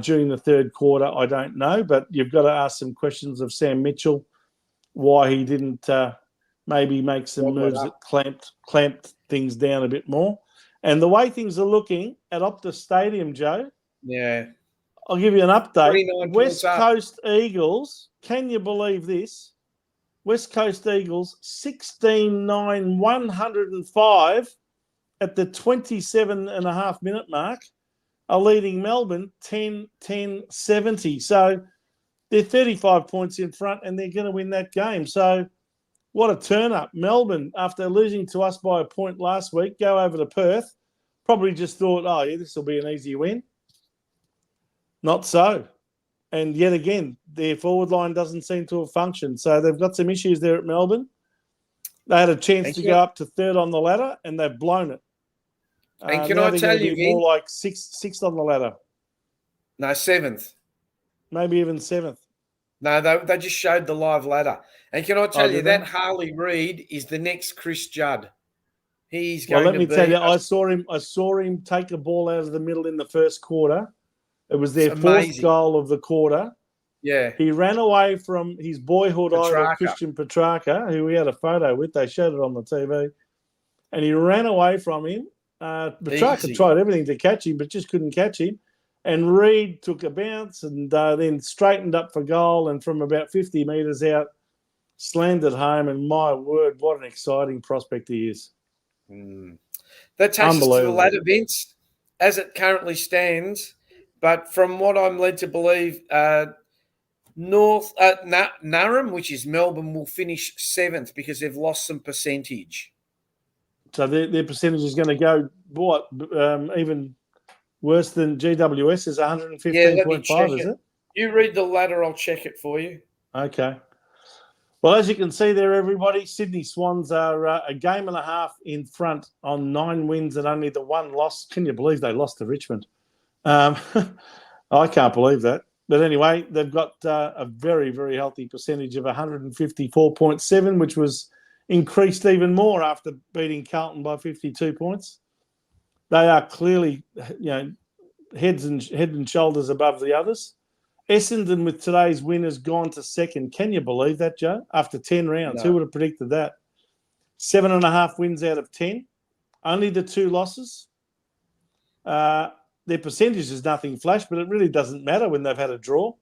during the third quarter, I don't know. But you've got to ask some questions of Sam Mitchell, why he didn't maybe make some moves that clamped things down a bit more. And the way things are looking at Optus Stadium, Joe. Yeah. I'll give you an update. West Coast Eagles, can you believe this? West Coast Eagles, 16-9, 105 at the 27.5-minute mark, are leading Melbourne 10-10, 70. So they're 35 points in front and they're going to win that game. So what a turn-up. Melbourne, after losing to us by a point last week, go over to Perth, probably just thought, oh, yeah, this will be an easy win. Not so. And yet again, their forward line doesn't seem to have functioned. So they've got some issues there at Melbourne. They had a chance to go up to third on the ladder, and they've blown it. And can I tell you, more like sixth on the ladder? No, seventh. Maybe even seventh. No, they just showed the live ladder. And can I tell you, that Harley Reid is the next Chris Judd. He's going to be... Well, let me tell you, I saw him take a ball out of the middle in the first quarter. It was their fourth goal of the quarter. Yeah. He ran away from his boyhood idol, Petrarca. Christian Petrarca, who we had a photo with. They showed it on the TV. And he ran away from him. Petrarca Easy. tried everything to catch him, but just couldn't catch him. And Reed took a bounce and then straightened up for goal. And from about 50 metres out, slammed it home. And my word, what an exciting prospect he is. That takes us to the ladder, Vince, as it currently stands. But from what I'm led to believe, Narram, which is Melbourne, will finish 7th because they've lost some percentage. So their percentage is going to go, what, even worse than GWS is 115.5, is it? You read the ladder, I'll check it for you. Okay. Well, as you can see there, everybody, Sydney Swans are a game and a half in front on 9 wins and only the 1 loss. Can you believe they lost to Richmond? I can't believe that. But anyway, they've got a very, very healthy percentage of 154.7, which was increased even more after beating Carlton by 52 points. They are clearly, head and shoulders above the others. Essendon, with today's win, has gone to 2nd. Can you believe that, Joe? After 10 rounds, Who would have predicted that? 7.5 wins out of 10. Only the 2 losses. Their percentage is nothing flash, but it really doesn't matter when they've had a draw.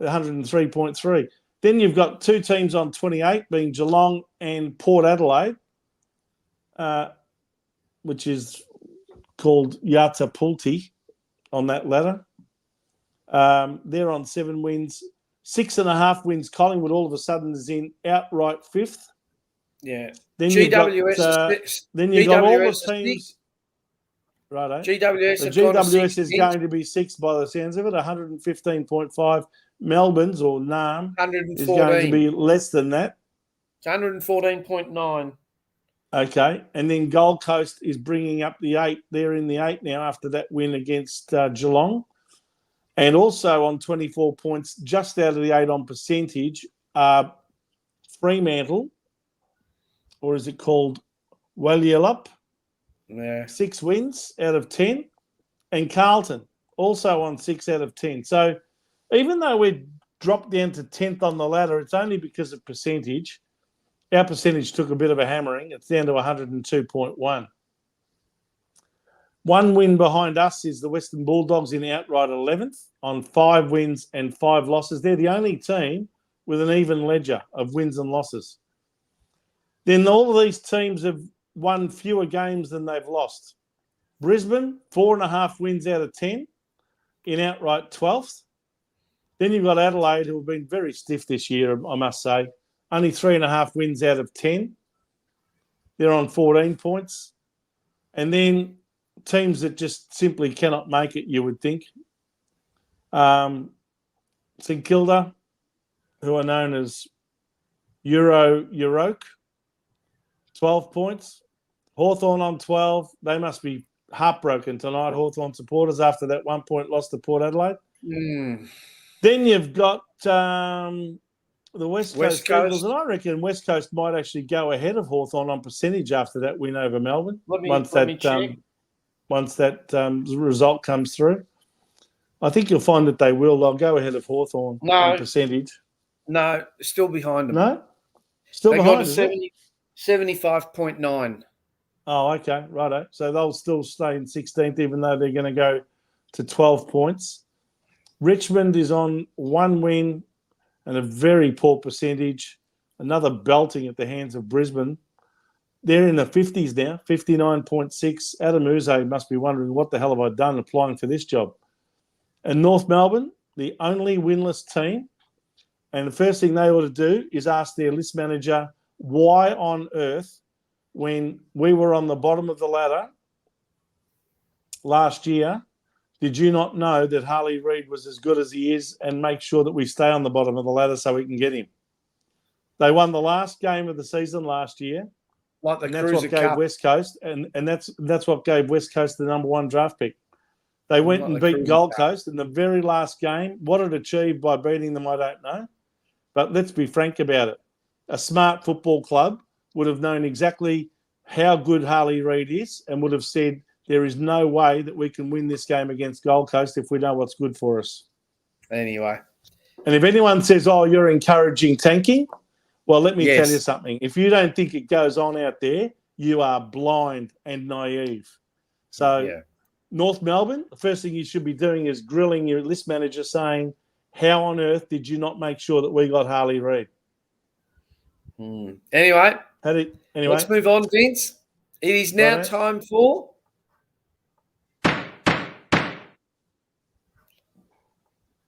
103.3. Then you've got 2 teams on 28, being Geelong and Port Adelaide, which is called Yatapulti on that ladder. They're on 7 wins. 6.5 wins. Collingwood all of a sudden is in outright 5th. Yeah. Then GWS you've got all the teams. Right, GWS is going to be 6th by the sounds of it, 115.5. Melbourne's or NAM is going to be less than that. It's 114.9. Okay. And then Gold Coast is bringing up the 8. They're in the 8 now after that win against Geelong. And also on 24 points, just out of the 8 on percentage, Fremantle, or is it called Walyalup? Yeah. 6 wins out of 10. And Carlton, also on 6 out of 10. So even though we're dropped down to 10th on the ladder, it's only because of percentage. Our percentage took a bit of a hammering. It's down to 102.1. 1 win behind us is the Western Bulldogs in outright 11th on 5 wins and 5 losses. They're the only team with an even ledger of wins and losses. Then all of these teams have won fewer games than they've lost. Brisbane, 4.5 wins out of 10 in outright 12th. Then you've got Adelaide, who have been very stiff this year, I must say. Only 3.5 wins out of 10. They're on 14 points. And then teams that just simply cannot make it, you would think. St Kilda, who are known as Euroke, 12 points. Hawthorn on 12. They must be heartbroken tonight, Hawthorn supporters, after that 1 point loss to Port Adelaide. Then you've got the West Coast Eagles, and I reckon West Coast might actually go ahead of Hawthorn on percentage after that win over Melbourne. Once that result comes through. I think you'll find that they will. They'll go ahead of Hawthorn on percentage. No, still behind them. No? Still behind them? 75.9. Oh, okay. Righto. So they'll still stay in 16th, even though they're going to go to 12 points. Richmond is on 1 win and a very poor percentage. Another belting at the hands of Brisbane. They're in the 50s now, 59.6. Adam Uze must be wondering, what the hell have I done applying for this job? And North Melbourne, the only winless team. And the first thing they ought to do is ask their list manager, why on earth, when we were on the bottom of the ladder last year, did you not know that Harley Reid was as good as he is, and make sure that we stay on the bottom of the ladder so we can get him? They won the last game of the season last year. Like the and that's what gave West Coast, and that's what gave West Coast the number 1 draft pick. They went and beat Gold Coast in the very last game. What it achieved by beating them, I don't know. But let's be frank about it. A smart football club would have known exactly how good Harley Reid is and would have said, there is no way that we can win this game against Gold Coast if we know what's good for us. Anyway. And if anyone says, "Oh, you're encouraging tanking," well, let me tell you Yes. something. If you don't think it goes on out there, you are blind and naive. So, Yeah. North Melbourne, the first thing you should be doing is grilling your list manager, saying, "How on earth did you not make sure that we got Harley Reid?" Anyway, Anyway, let's move on, Vince. It is now Righto. time for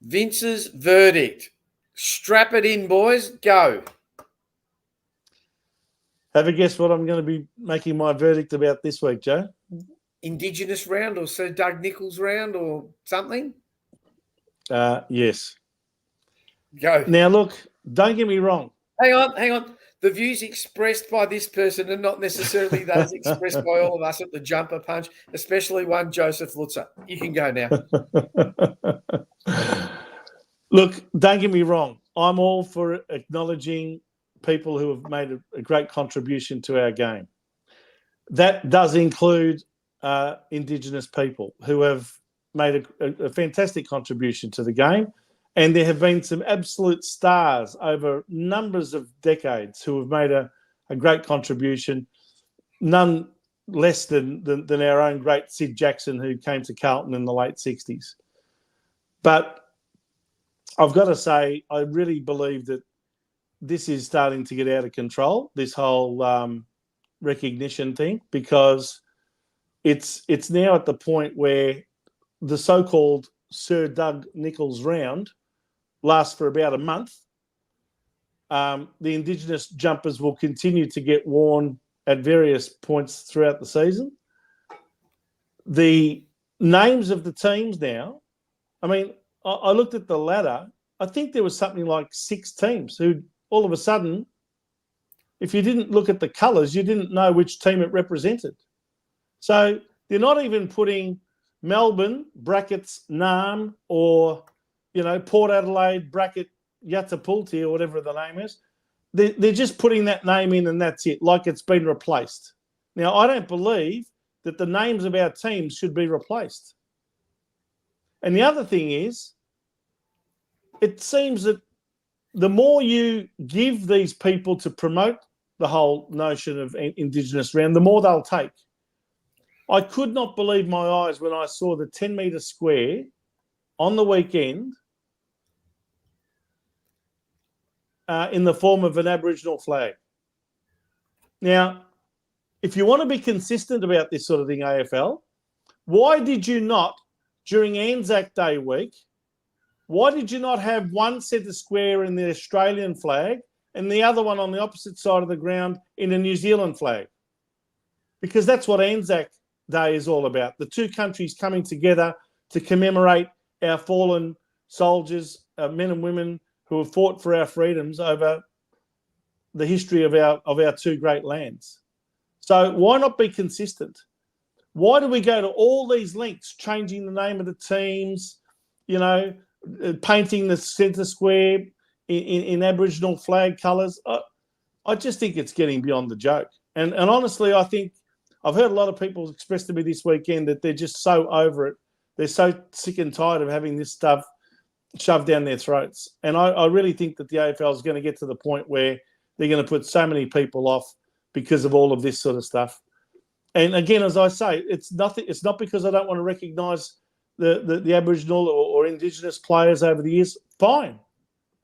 Vince's verdict. Strap it in, boys. Go. Have a guess what I'm going to be making my verdict about this week, Joe? Indigenous round or Sir Doug Nicholls round or something? Yes. Go. Now, look, don't get me wrong. Hang on. The views expressed by this person are not necessarily those expressed by all of us at the Jumper Punch, especially one Joseph Lutzer. You can go now. Look, don't get me wrong. I'm all for acknowledging people who have made a great contribution to our game. That does include Indigenous people who have made a fantastic contribution to the game. And there have been some absolute stars over numbers of decades who have made a great contribution, none less than our own great Sid Jackson, who came to Carlton in the late 60s. But I've got to say, I really believe that this is starting to get out of control, this whole recognition thing, because it's now at the point where the so-called Sir Doug Nicholls round lasts for about a month. The Indigenous jumpers will continue to get worn at various points throughout the season. The names of the teams now, I mean, I looked at the ladder. I think there was something like 6 teams who all of a sudden, if you didn't look at the colours, you didn't know which team it represented. So they're not even putting Melbourne brackets Naarm or, Port Adelaide bracket Yatapulti or whatever the name is. They're just putting that name in and that's it, like it's been replaced. Now, I don't believe that the names of our teams should be replaced. And the other thing is, it seems that the more you give these people to promote the whole notion of Indigenous round, the more they'll take. I could not believe my eyes when I saw the 10-metre square on the weekend in the form of an Aboriginal flag. Now, if you want to be consistent about this sort of thing, AFL, why did you not, during Anzac Day week, why did you not have one centre square in the Australian flag and the other one on the opposite side of the ground in a New Zealand flag? Because that's what Anzac Day is all about. The two countries coming together to commemorate our fallen soldiers, men and women who have fought for our freedoms over the history of our two great lands. So why not be consistent? Why do we go to all these lengths, changing the name of the teams, painting the centre square in Aboriginal flag colours? I just think it's getting beyond the joke. And honestly, I think I've heard a lot of people express to me this weekend that they're just so over it. They're so sick and tired of having this stuff shoved down their throats. And I really think that the AFL is going to get to the point where they're going to put so many people off because of all of this sort of stuff. And again, as I say, it's nothing. It's not because I don't want to recognise the Aboriginal or Indigenous players over the years. Fine.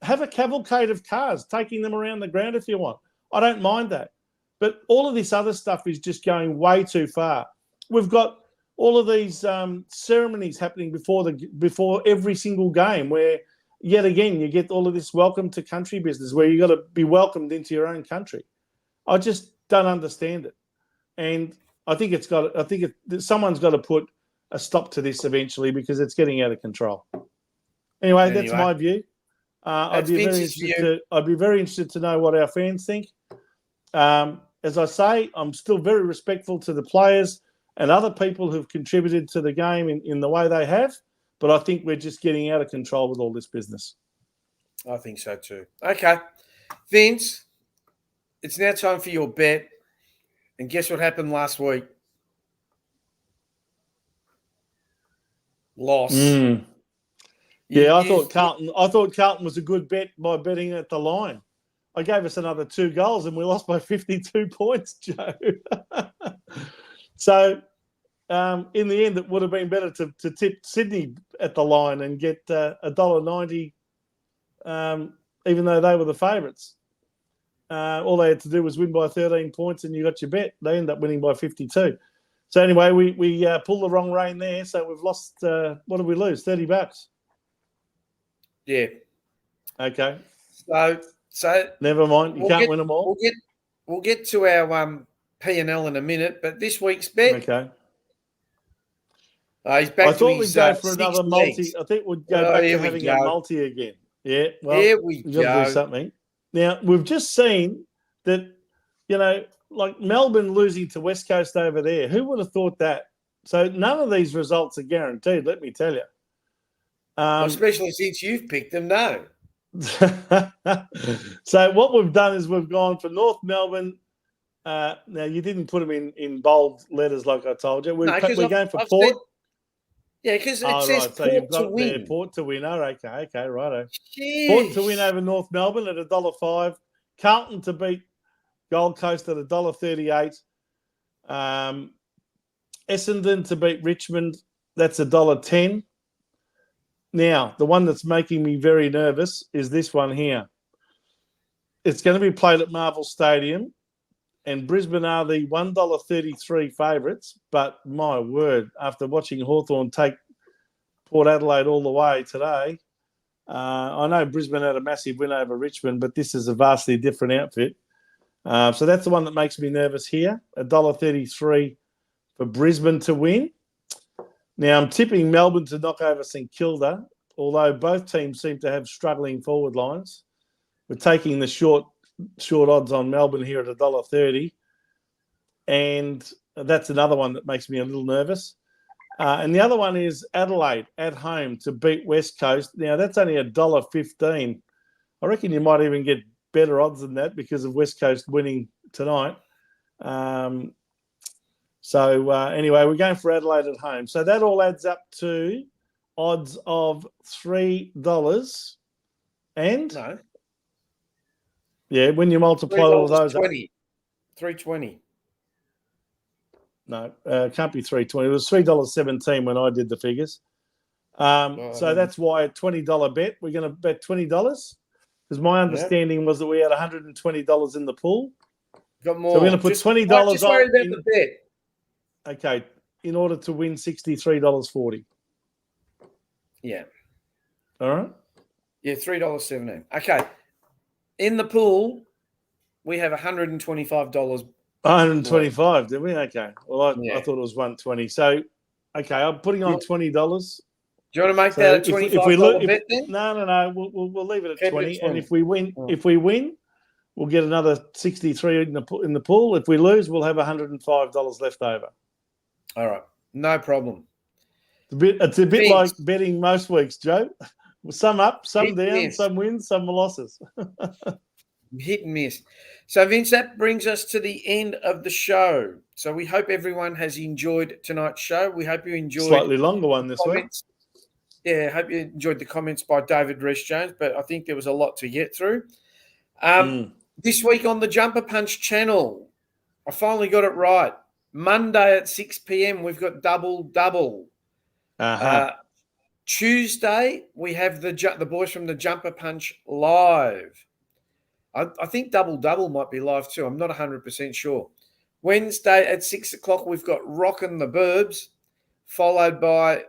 Have a cavalcade of cars taking them around the ground if you want. I don't mind that. But all of this other stuff is just going way too far. We've got all of these ceremonies happening before every single game, where yet again you get all of this welcome to country business, where you got to be welcomed into your own country. I just don't understand it, and I think someone's got to put a stop to this eventually, because it's getting out of control. Anyway, that's my view. I'd be very interested to know what our fans think. As I say, I'm still very respectful to the players and other people who've contributed to the game in the way they have, but I think we're just getting out of control with all this business. I think so too. Okay. Vince, it's now time for your bet. And guess what happened last week? Loss. Yeah, I thought Carlton was a good bet by betting at the line. I gave us another 2 goals and we lost by 52 points, Joe. So in the end, it would have been better to tip Sydney at the line and get $1.90, even though they were the favourites. All they had to do was win by 13 points and you got your bet. They ended up winning by 52. So anyway, we pulled the wrong rein there. So we've lost, what did we lose? $30. Yeah. Okay. So never mind. You can't win them all. We'll get to our P&L in a minute, but this week's bet. Okay. He's back I thought we'd go for 6 another multi. I think we'd go back to having a multi again. Yeah. Well, here we go. Got to do something. Now, we've just seen that, like Melbourne losing to West Coast over there. Who would have thought that? So none of these results are guaranteed, let me tell you. Especially since you've picked them, no. So what we've done is we've gone for North Melbourne. Now, you didn't put them in bold letters like I told you. We're going for Port. Because it says right. So Port you've got to win. There, Port to win. Oh, okay, righto. Jeez. Port to win over North Melbourne at $1.05. Carlton to beat Gold Coast at $1.38. Essendon to beat Richmond, that's $1.10. Now, the one that's making me very nervous is this one here. It's going to be played at Marvel Stadium, and Brisbane are the $1.33 favourites. But my word, after watching Hawthorn take Port Adelaide all the way today, I know Brisbane had a massive win over Richmond, but this is a vastly different outfit. So that's the one that makes me nervous here, $1.33 for Brisbane to win. Now, I'm tipping Melbourne to knock over St Kilda, although both teams seem to have struggling forward lines. We're taking the short odds on Melbourne here at $1.30. And that's another one that makes me a little nervous. And the other one is Adelaide at home to beat West Coast. Now, that's only $1.15. I reckon you might even get better odds than that because of West Coast winning tonight. Anyway, we're going for Adelaide at home. So that all adds up to odds of $3 and... No. Yeah, when you multiply all of those... $3.20. No, can't be $3.20. It was $3.17 when I did the figures. So that's why a $20 bet. We're going to bet $20 because my understanding was that we had $120 in the pool. Got more. So we're going to put $20 just worry about the bet. Okay, in order to win $63.40. Yeah. All right. Yeah, $3.17. Okay. In the pool, we have $125. 125, did we? Okay. Well, I thought it was 120. So, okay, I'm putting on $20. Do you want to make that a $25 bet then? No. We'll leave it at 20. And if we win, we'll get another 63 in the pool. If we lose, we'll have $105 left over. All right, no problem. It's a bit like betting most weeks, Joe. Some up, some down, some wins, some losses. Hit and miss. So, Vince, that brings us to the end of the show. So we hope everyone has enjoyed tonight's show. We hope you enjoyed... Slightly longer one this week. Yeah, I hope you enjoyed the comments by David Rhys-Jones, but I think there was a lot to get through. This week on the Jumper Punch channel, I finally got it right. Monday at 6 p.m, we've got double. Tuesday, we have the boys from the Jumper Punch live. I think double might be live too. I'm not 100% sure. Wednesday at 6 o'clock, we've got Rockin' the Burbs, followed by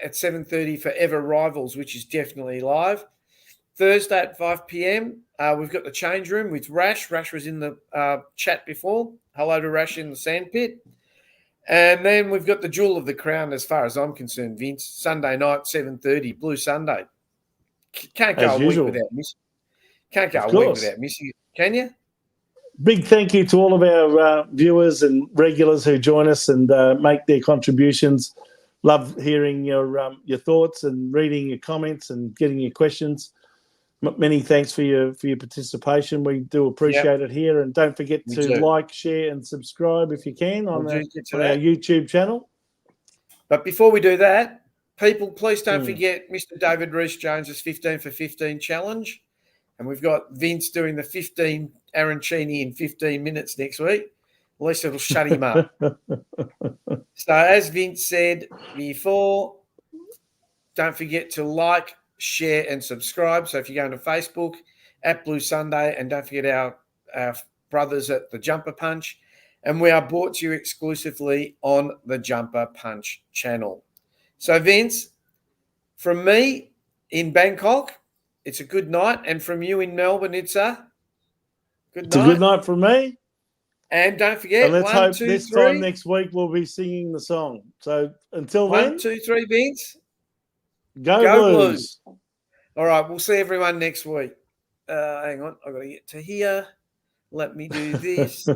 at 7:30 Forever Rivals, which is definitely live. Thursday at 5 p.m, we've got the Change Room with Rash. Rash was in the chat before. Hello to Rash in the sandpit. And then we've got the Jewel of the Crown, as far as I'm concerned, Vince. Sunday night, 7:30, Blue Sunday. Can't go a week without missing. Can't go a week without missing it, can you? Big thank you to all of our viewers and regulars who join us and make their contributions. Love hearing your thoughts and reading your comments and getting your questions. Many thanks for your participation. We do appreciate it here. And don't forget to like, share, and subscribe if you can on our YouTube channel. But before we do that, People, please don't forget Mr. David Rhys-Jones' 15 for 15 challenge. And we've got Vince doing the 15 arancini in 15 minutes next week. At least it'll shut him up. So as Vince said before, don't forget to like, share, and subscribe. So if you're going to Facebook, @Blue Sunday, and don't forget our brothers at the Jumper Punch. And we are brought to you exclusively on the Jumper Punch channel. So Vince, from me in Bangkok, it's a good night. And from you in Melbourne, it's a good night. It's a good night from me. And don't forget, and let's 1, hope 2, this 3. time next week we'll be singing the song. So until then, 1, 2, 3, Vince. go Blues. All right, we'll see everyone next week. Hang on, I've got to get to here. Let me do this.